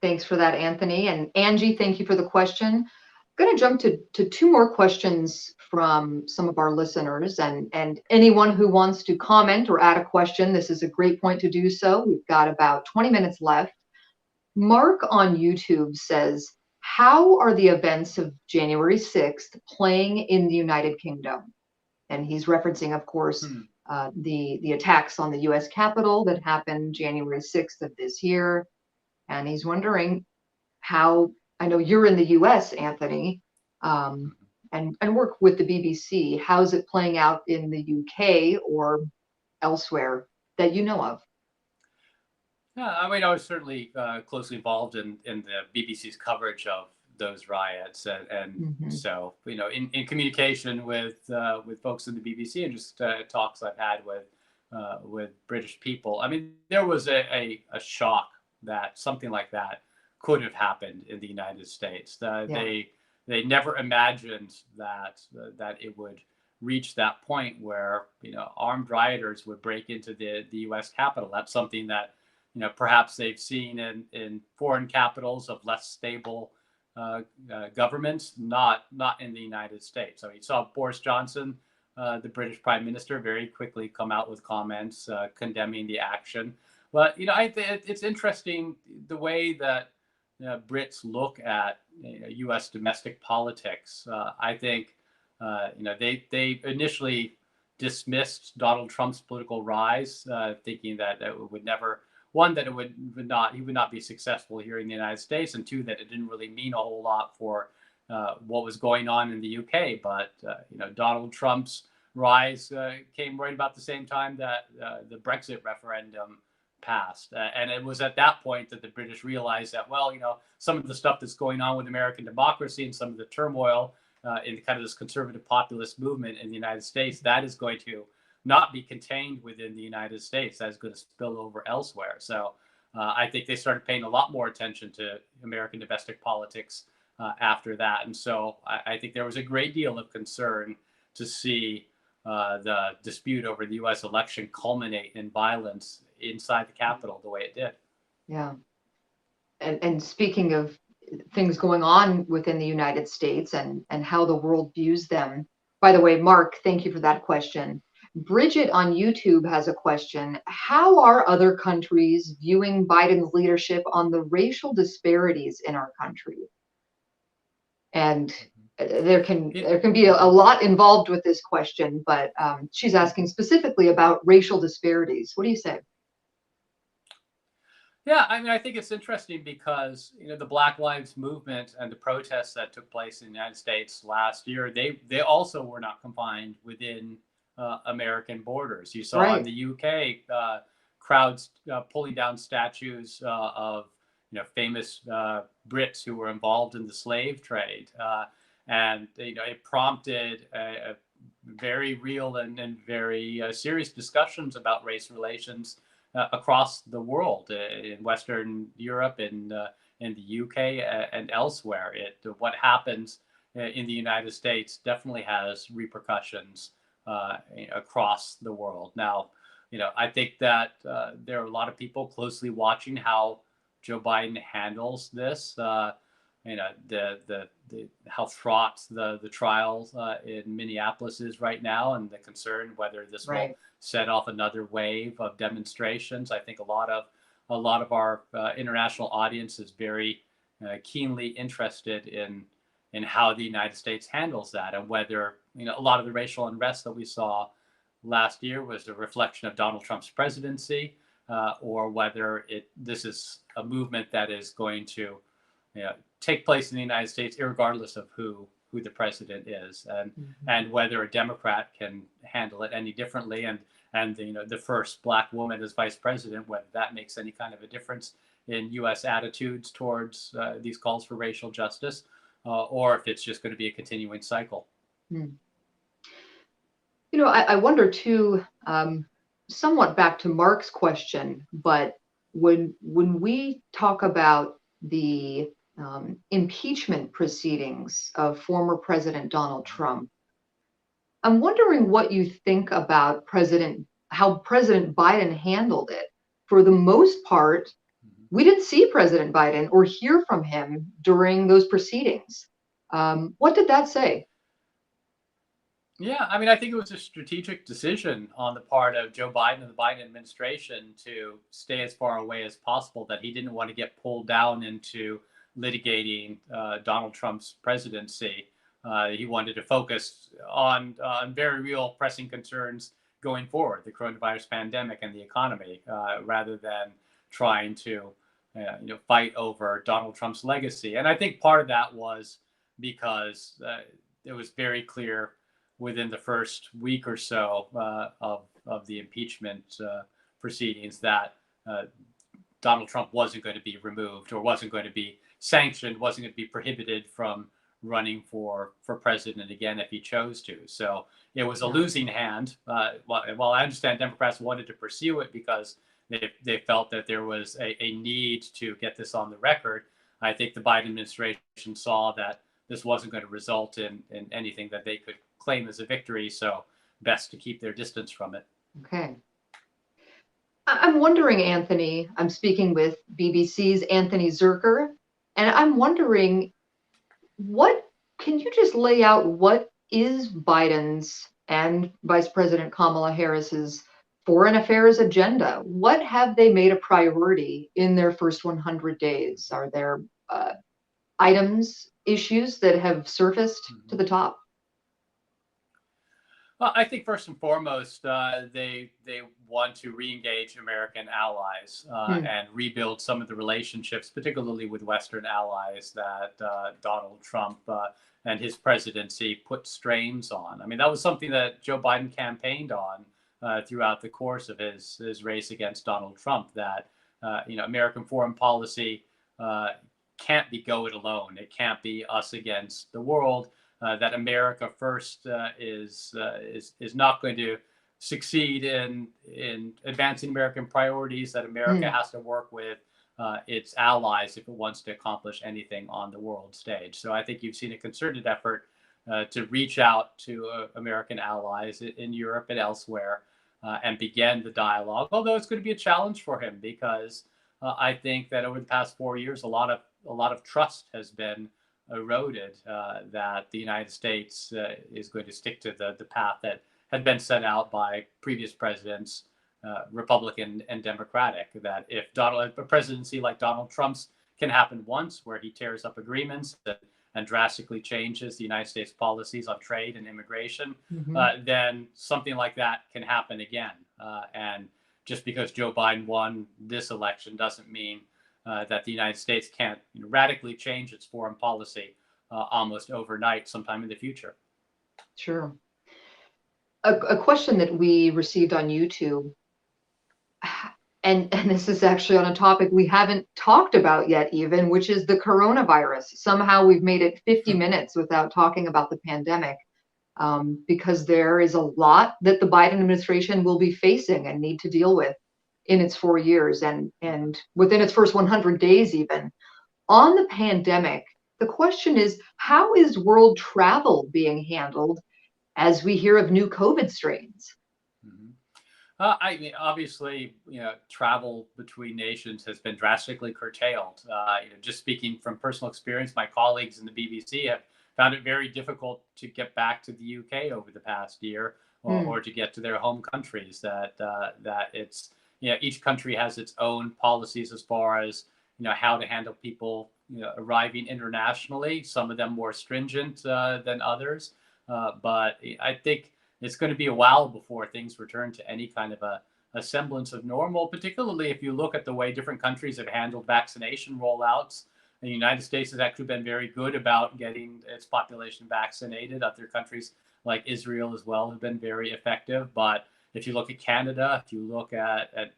Thanks for that, Anthony. And Angie, thank you for the question. I'm going to jump to two more questions from some of our listeners, and anyone who wants to comment or add a question, this is a great point to do so. We've got about 20 minutes left. Mark on YouTube says, how are the events of January 6th playing in the United Kingdom? And he's referencing, of course, the attacks on the U.S. Capitol that happened January 6th of this year. And he's wondering how, I know you're in the U.S., Anthony, and work with the BBC. How's it playing out in the UK or elsewhere that you know of? Yeah, I mean, I was certainly closely involved in the BBC's coverage of those riots, and so in communication with folks in the BBC and just talks I've had with British people. I mean, there was a shock that something like that could have happened in the United States. They never imagined that it would reach that point where armed rioters would break into the U.S. Capitol. That's something that perhaps they've seen in foreign capitals of less stable governments, not in the United States. So you saw Boris Johnson, the British Prime Minister, very quickly come out with comments condemning the action. But I think it's interesting the way that Brits look at U.S. domestic politics. I think they initially dismissed Donald Trump's political rise, thinking that it would never. One, that he would not be successful here in the United States, and two, that it didn't really mean a whole lot for what was going on in the UK. But Donald Trump's rise came right about the same time that the Brexit referendum passed, and it was at that point that the British realized that some of the stuff that's going on with American democracy and some of the turmoil in kind of this conservative populist movement in the United States, that is going to not be contained within the United States. That's going to spill over elsewhere. So I think they started paying a lot more attention to American domestic politics after that. And so I think there was a great deal of concern to see the dispute over the U.S. election culminate in violence inside the Capitol the way it did. Yeah. And speaking of things going on within the United States and how the world views them, by the way, Mark, thank you for that question. Bridget on YouTube has a question. How are other countries viewing Biden's leadership on the racial disparities in our country? And there can be a lot involved with this question, but she's asking specifically about racial disparities. What do you say? Yeah, I mean, I think it's interesting because the Black Lives Movement and the protests that took place in the United States last year, they also were not confined within American borders. You saw in the UK crowds pulling down statues of famous Brits who were involved in the slave trade, and it prompted a very real and very serious discussions about race relations across the world, in Western Europe, in the UK, and elsewhere. What happens in the United States definitely has repercussions across the world. Now, I think that there are a lot of people closely watching how Joe Biden handles this. How fraught the trial in Minneapolis is right now, and the concern whether this will set off another wave of demonstrations. I think a lot of our international audience is very keenly interested in how the United States handles that, and whether a lot of the racial unrest that we saw last year was a reflection of Donald Trump's presidency, or whether this is a movement that is going to take place in the United States, regardless of who the president is, and whether a Democrat can handle it any differently, and the first Black woman as vice president, whether that makes any kind of a difference in U.S. attitudes towards these calls for racial justice, or if it's just going to be a continuing cycle. I wonder too, somewhat back to Mark's question, but when we talk about the impeachment proceedings of former President Donald Trump, I'm wondering what you think about how President Biden handled it. For the most part, we didn't see President Biden or hear from him during those proceedings. What did that say? Yeah, I mean, I think it was a strategic decision on the part of Joe Biden and the Biden administration to stay as far away as possible, that he didn't want to get pulled down into litigating Donald Trump's presidency. He wanted to focus on very real pressing concerns going forward, the coronavirus pandemic and the economy, rather than trying to fight over Donald Trump's legacy. And I think part of that was because it was very clear within the first week or so of the impeachment proceedings that Donald Trump wasn't going to be removed, or wasn't going to be sanctioned, wasn't going to be prohibited from running for president again if he chose to. So it was a losing hand. While I understand Democrats wanted to pursue it because they felt that there was a need to get this on the record, I think the Biden administration saw that this wasn't going to result in anything that they could claim as a victory, so best to keep their distance from it. Okay. I'm wondering, Anthony, I'm speaking with BBC's Anthony Zurcher, and I'm wondering, can you just lay out what is Biden's and Vice President Kamala Harris's foreign affairs agenda? What have they made a priority in their first 100 days? Are there items, issues that have surfaced to the top? Well, I think first and foremost, they want to re-engage American allies and rebuild some of the relationships, particularly with Western allies, that Donald Trump and his presidency put strains on. I mean, that was something that Joe Biden campaigned on throughout the course of his race against Donald Trump, that American foreign policy can't be go it alone. It can't be us against the world. That America first is not going to succeed in advancing American priorities, that America has to work with its allies if it wants to accomplish anything on the world stage. So I think you've seen a concerted effort to reach out to American allies in Europe and elsewhere and begin the dialogue, although it's going to be a challenge for him because I think that over the past 4 years, a lot of trust has been eroded, that the United States is going to stick to the path that had been set out by previous presidents, Republican and Democratic, that if a presidency like Donald Trump's can happen once, where he tears up agreements and drastically changes the United States policies on trade and immigration, then something like that can happen again. And just because Joe Biden won this election doesn't mean that the United States can't radically change its foreign policy almost overnight sometime in the future. Sure. A question that we received on YouTube, and this is actually on a topic we haven't talked about yet even, which is the coronavirus. Somehow we've made it 50 minutes without talking about the pandemic, because there is a lot that the Biden administration will be facing and need to deal with in its 4 years and within its first 100 days even. On the pandemic, the question is, how is world travel being handled as we hear of new COVID strains? I mean, obviously, travel between nations has been drastically curtailed. Just speaking from personal experience, my colleagues in the BBC have found it very difficult to get back to the UK over the past year, or to get to their home countries. That it's each country has its own policies as far as how to handle people arriving internationally. Some of them more stringent than others. But I think it's going to be a while before things return to any kind of a semblance of normal, particularly if you look at the way different countries have handled vaccination rollouts. The United States has actually been very good about getting its population vaccinated. Other countries like Israel as well have been very effective. But if you look at Canada, if you look at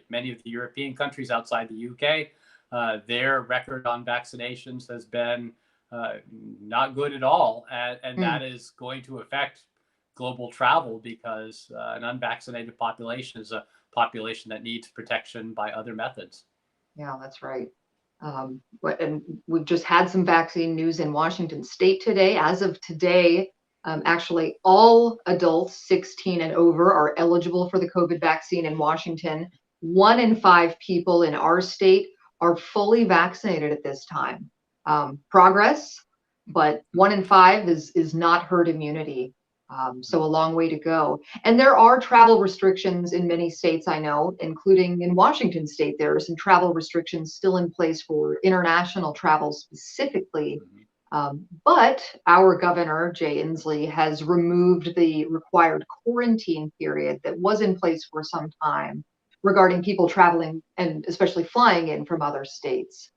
many of the European countries outside the UK, their record on vaccinations has been not good at all. And that is going to affect global travel, because an unvaccinated population is a population that needs protection by other methods. Yeah, that's right. And we've just had some vaccine news in Washington State today. As of today, actually, all adults 16 and over are eligible for the COVID vaccine in Washington. 1 in 5 people in our state are fully vaccinated at this time. Progress, but 1 in 5 is not herd immunity. So a long way to go. And there are travel restrictions in many states, I know, including in Washington State. There are some travel restrictions still in place for international travel specifically. But our governor, Jay Inslee, has removed the required quarantine period that was in place for some time regarding people traveling and especially flying in from other states.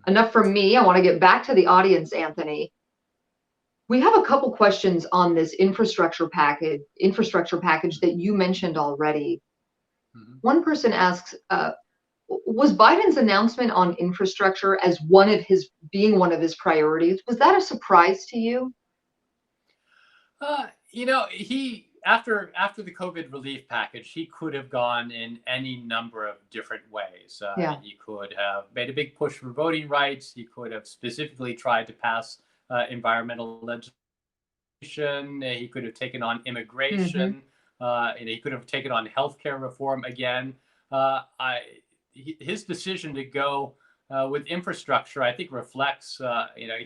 Enough from me. I want to get back to the audience, Anthony. We have a couple questions on this infrastructure package that you mentioned already. One person asks, was Biden's announcement on infrastructure as one of his priorities, was that a surprise to you? He after the COVID relief package, he could have gone in any number of different ways. He could have made a big push for voting rights. He could have specifically tried to pass environmental legislation. He could have taken on immigration. And he could have taken on healthcare reform again. His decision to go with infrastructure, I think, reflects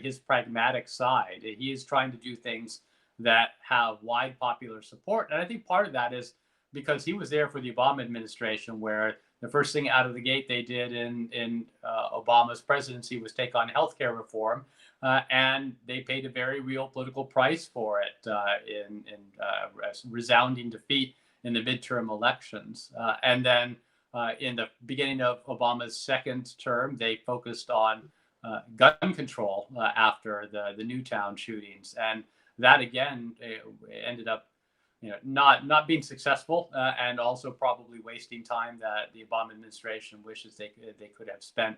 his pragmatic side. He is trying to do things that have wide popular support, and I think part of that is because he was there for the Obama administration, where the first thing out of the gate they did in Obama's presidency was take on healthcare reform, and they paid a very real political price for it in a resounding defeat in the midterm elections. And then in the beginning of Obama's second term, they focused on gun control after the Newtown shootings, and that again ended up not being successful, and also probably wasting time that the Obama administration wishes they could have spent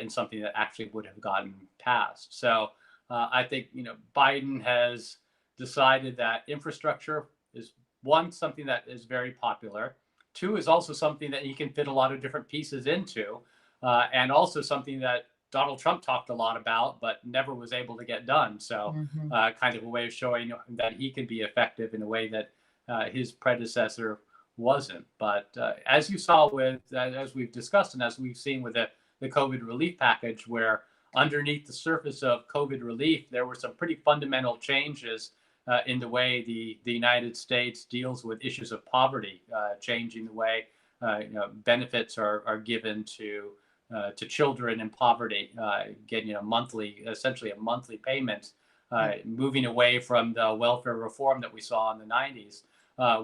in something that actually would have gotten passed. So I think Biden has decided that infrastructure is, one, something that is very popular. Two, is also something that he can fit a lot of different pieces into, and also something that Donald Trump talked a lot about, but never was able to get done. So kind of a way of showing that he can be effective in a way that his predecessor wasn't. But as you saw as we've discussed, and as we've seen with the COVID relief package, where underneath the surface of COVID relief, there were some pretty fundamental changes in the way the United States deals with issues of poverty, changing the way benefits are given to children in poverty, getting essentially a monthly payment, moving away from the welfare reform that we saw in the 90s.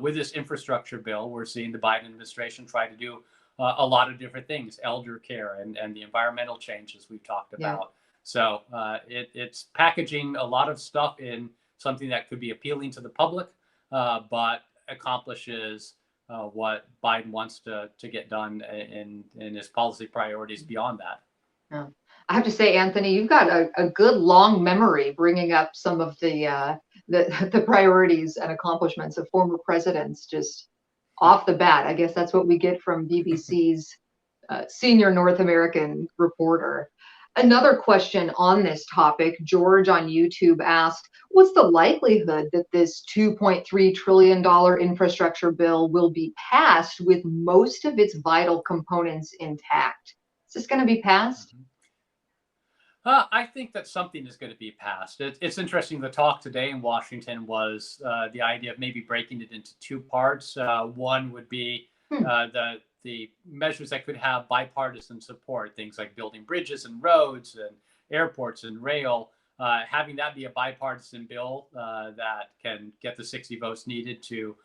With this infrastructure bill, we're seeing the Biden administration try to do a lot of different things, elder care and the environmental changes we've talked about. So it's packaging a lot of stuff in something that could be appealing to the public, but accomplishes what Biden wants to get done in his policy priorities beyond that. Yeah. I have to say, Anthony, you've got a good long memory bringing up some of the priorities and accomplishments of former presidents just off the bat. I guess that's what we get from BBC's senior North American reporter. Another question on this topic, George on YouTube asked, what's the likelihood that this $2.3 trillion infrastructure bill will be passed with most of its vital components intact? Is this going to be passed? I think that something is going to be passed. It's interesting. The talk today in Washington was the idea of maybe breaking it into two parts. One would be the measures that could have bipartisan support, things like building bridges and roads and airports and rail, having that be a bipartisan bill that can get the 60 votes needed to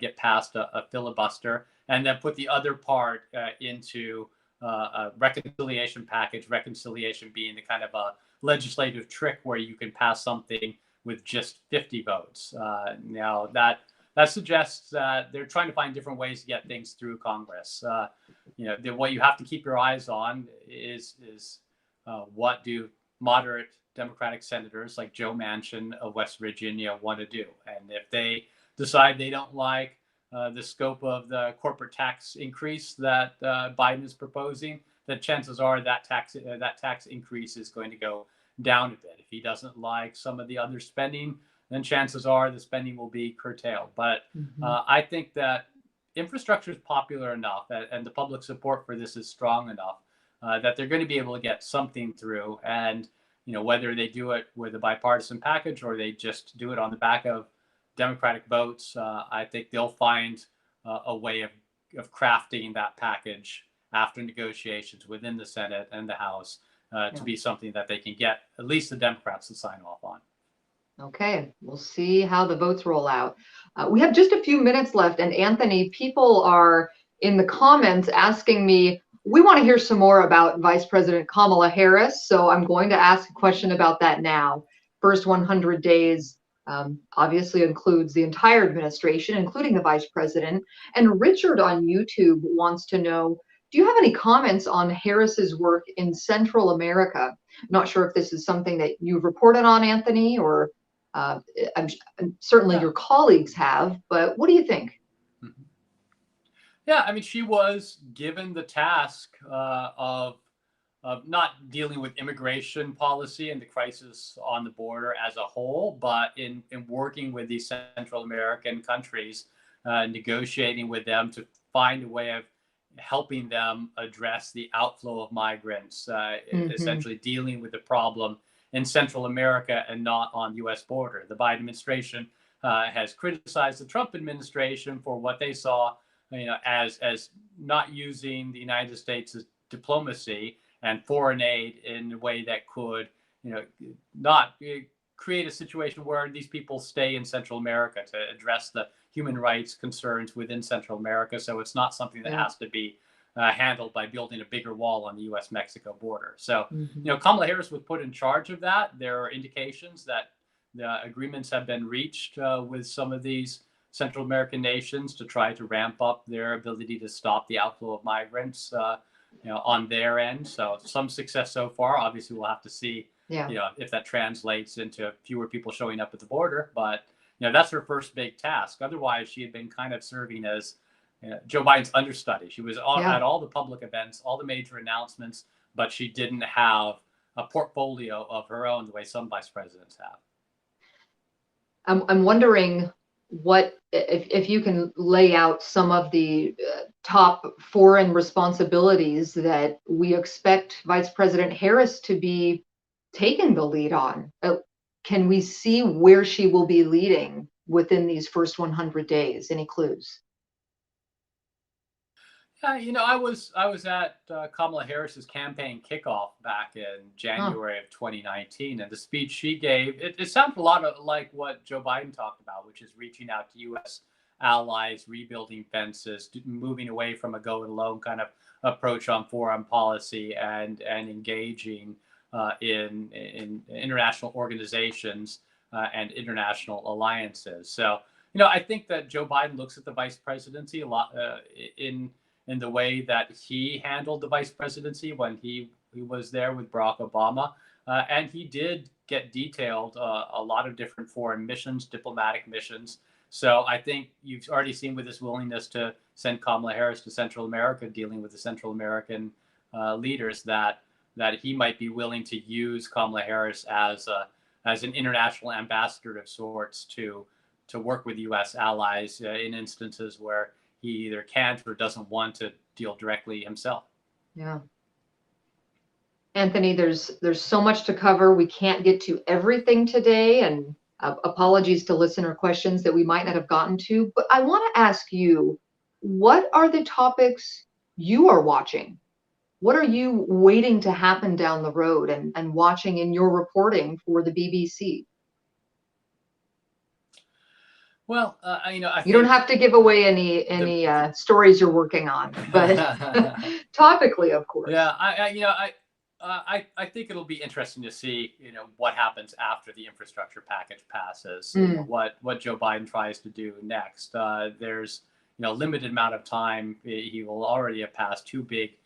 get past a filibuster, and then put the other part into a reconciliation package, reconciliation being the kind of a legislative trick where you can pass something with just 50 votes. Now that suggests that they're trying to find different ways to get things through Congress. What you have to keep your eyes on is what do moderate Democratic senators like Joe Manchin of West Virginia want to do, and if they decide they don't like the scope of the corporate tax increase that Biden is proposing, then chances are that tax increase is going to go down a bit. If he doesn't like some of the other spending, then chances are the spending will be curtailed. But I think that infrastructure is popular enough and the public support for this is strong enough that they're going to be able to get something through. And whether they do it with a bipartisan package or they just do it on the back of Democratic votes, I think they'll find a way of crafting that package after negotiations within the Senate and the House to be something that they can get at least the Democrats to sign off on. Okay, we'll see how the votes roll out. We have just a few minutes left, and Anthony, people are in the comments asking me, we want to hear some more about Vice President Kamala Harris, so I'm going to ask a question about that now. First 100 days obviously includes the entire administration, including the vice president. And Richard on YouTube wants to know, do you have any comments on Harris's work in Central America? I'm not sure if this is something that you've reported on, Anthony, or certainly your colleagues have, but what do you think? Yeah, I mean, she was given the task of not dealing with immigration policy and the crisis on the border as a whole, but in working with these Central American countries, negotiating with them to find a way of helping them address the outflow of migrants, essentially dealing with the problem in Central America and not on the U.S. border. The Biden administration has criticized the Trump administration for what they saw, as not using the United States' diplomacy and foreign aid in a way that could, not create a situation where these people stay in Central America to address the human rights concerns within Central America. So it's not something that has to be handled by building a bigger wall on the U.S.-Mexico border. So, Kamala Harris was put in charge of that. There are indications that the agreements have been reached with some of these Central American nations to try to ramp up their ability to stop the outflow of migrants, on their end. So some success so far. Obviously, we'll have to see, if that translates into fewer people showing up at the border. But that's her first big task. Otherwise, she had been kind of serving as Joe Biden's understudy. She was at all the public events, all the major announcements, but she didn't have a portfolio of her own the way some vice presidents have. I'm wondering what if you can lay out some of the top foreign responsibilities that we expect Vice President Harris to be taking the lead on. can we see where she will be leading within these first 100 days? Any clues? I was at Kamala Harris's campaign kickoff back in January of 2019, and the speech she gave, it sounded a lot like what Joe Biden talked about, which is reaching out to U.S. allies, rebuilding fences, moving away from a go it alone kind of approach on foreign policy, and engaging in international organizations and international alliances. So, I think that Joe Biden looks at the vice presidency a lot in the way that he handled the vice presidency when he was there with Barack Obama. And he did get detailed a lot of different foreign missions, diplomatic missions. So I think you've already seen with his willingness to send Kamala Harris to Central America, dealing with the Central American leaders, that he might be willing to use Kamala Harris as an international ambassador of sorts to work with U.S. allies in instances where he either can't or doesn't want to deal directly himself. Yeah. Anthony, there's so much to cover. We can't get to everything today, and apologies to listener questions that we might not have gotten to. But I want to ask you, what are the topics you are watching? What are you waiting to happen down the road and watching in your reporting for the BBC? Well, you don't have to give away any stories you're working on, but topically, of course. Yeah, I think it'll be interesting to see, what happens after the infrastructure package passes. What Joe Biden tries to do next. There's limited amount of time. He will already have passed two big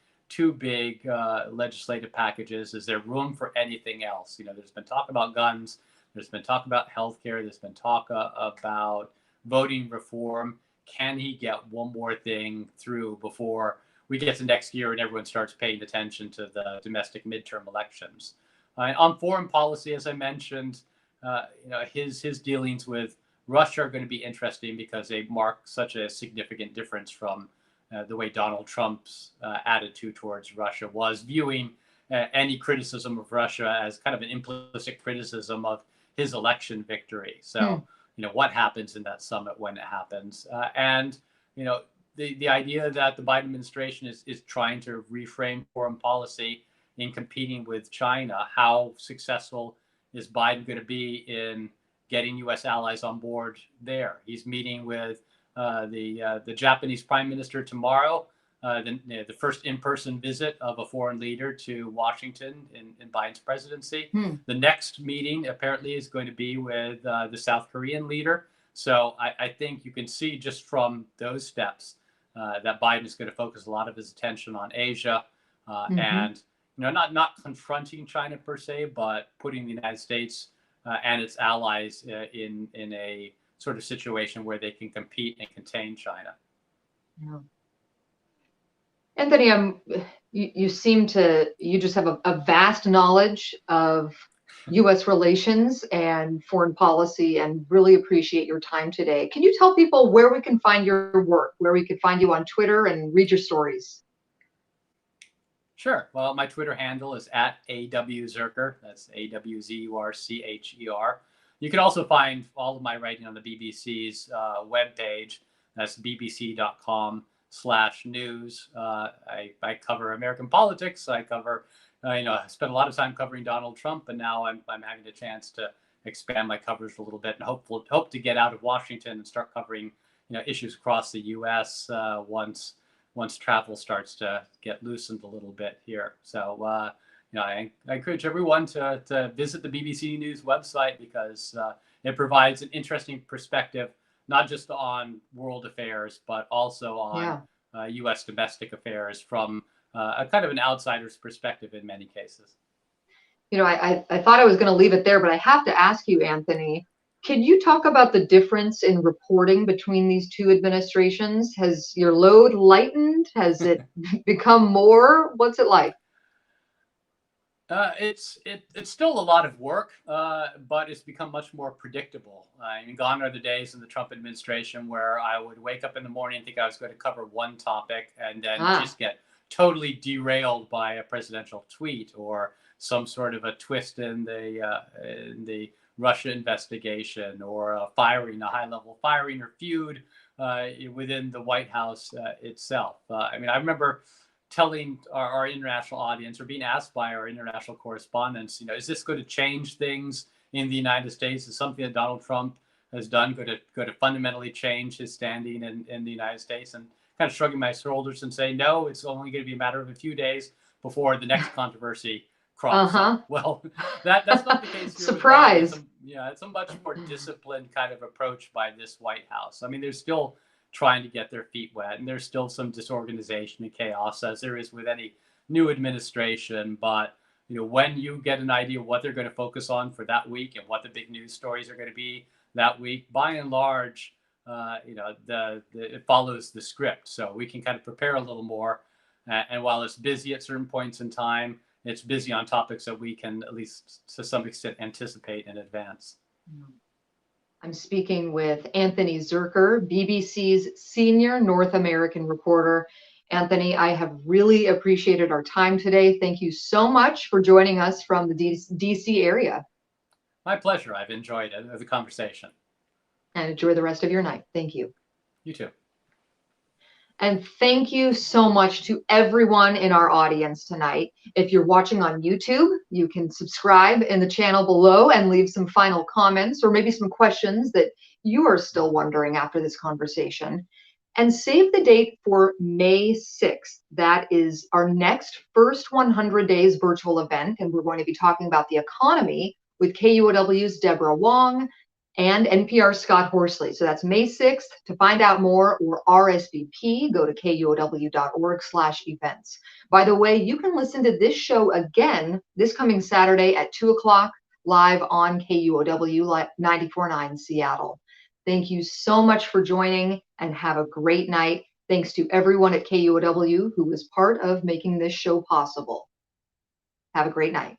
legislative packages. Is there room for anything else? There's been talk about guns. There's been talk about healthcare. There's been talk about voting reform. Can he get one more thing through before we get to next year and everyone starts paying attention to the domestic midterm elections? On foreign policy, as I mentioned, his dealings with Russia are going to be interesting because they mark such a significant difference from the way Donald Trump's attitude towards Russia was, viewing any criticism of Russia as kind of an implicit criticism of his election victory. So, what happens in that summit when it happens? And, the idea that the Biden administration is trying to reframe foreign policy in competing with China. How successful is Biden going to be in getting U.S. allies on board there? He's meeting with the Japanese Prime Minister tomorrow. The first in-person visit of a foreign leader to Washington in Biden's presidency. The next meeting apparently is going to be with the South Korean leader. So I think you can see just from those steps that Biden is going to focus a lot of his attention on Asia and not confronting China per se, but putting the United States and its allies in a sort of situation where they can compete and contain China. Yeah. Anthony, you just have a vast knowledge of U.S. relations and foreign policy, and really appreciate your time today. Can you tell people where we can find your work, where we can find you on Twitter and read your stories? Sure. Well, my Twitter handle is @AWZurcher. That's AWZURCHER. You can also find all of my writing on the BBC's webpage. That's bbc.com/news. I cover American politics. I cover, I spent a lot of time covering Donald Trump, and now I'm having a chance to expand my coverage a little bit and hope to get out of Washington and start covering, issues across the U.S. Once travel starts to get loosened a little bit here. So, I encourage everyone to visit the BBC News website because it provides an interesting perspective, not just on world affairs, but also on U.S. domestic affairs from a kind of an outsider's perspective in many cases. I thought I was going to leave it there, but I have to ask you, Anthony, can you talk about the difference in reporting between these two administrations? Has your load lightened? Has it become more? What's it like? It's still a lot of work, but it's become much more predictable. Gone are the days in the Trump administration where I would wake up in the morning and think I was going to cover one topic and then just get totally derailed by a presidential tweet or some sort of a twist in the Russia investigation or a high-level firing or feud within the White House itself. I mean, I remember telling our international audience, or being asked by our international correspondents, is this going to change things in the United States? Is something that Donald Trump has done going to fundamentally change his standing in the United States? And kind of shrugging my shoulders and saying, no, it's only going to be a matter of a few days before the next controversy crops up. Well, that's not the case here. Surprise. It's a much more disciplined kind of approach by this White House. I mean, they're still trying to get their feet wet, and there's still some disorganization and chaos, as there is with any new administration. But when you get an idea of what they're going to focus on for that week and what the big news stories are going to be that week, by and large, it follows the script. So we can kind of prepare a little more. And while it's busy at certain points in time, it's busy on topics that we can, at least to some extent, anticipate in advance. I'm speaking with Anthony Zurcher, BBC's senior North American reporter. Anthony, I have really appreciated our time today. Thank you so much for joining us from the DC area. My pleasure. I've enjoyed the conversation. And enjoy the rest of your night. Thank you. You too. And thank you so much to everyone in our audience tonight. If you're watching on YouTube, you can subscribe in the channel below and leave some final comments or maybe some questions that you are still wondering after this conversation. And save the date for May 6th. That is our next First 100 Days virtual event. And we're going to be talking about the economy with KUOW's Deborah Wong and NPR's Scott Horsley. So that's May 6th. To find out more or RSVP, go to kuow.org/events. By the way, you can listen to this show again this coming Saturday at 2 o'clock live on KUOW 94.9 Seattle. Thank you so much for joining and have a great night. Thanks to everyone at KUOW who was part of making this show possible. Have a great night.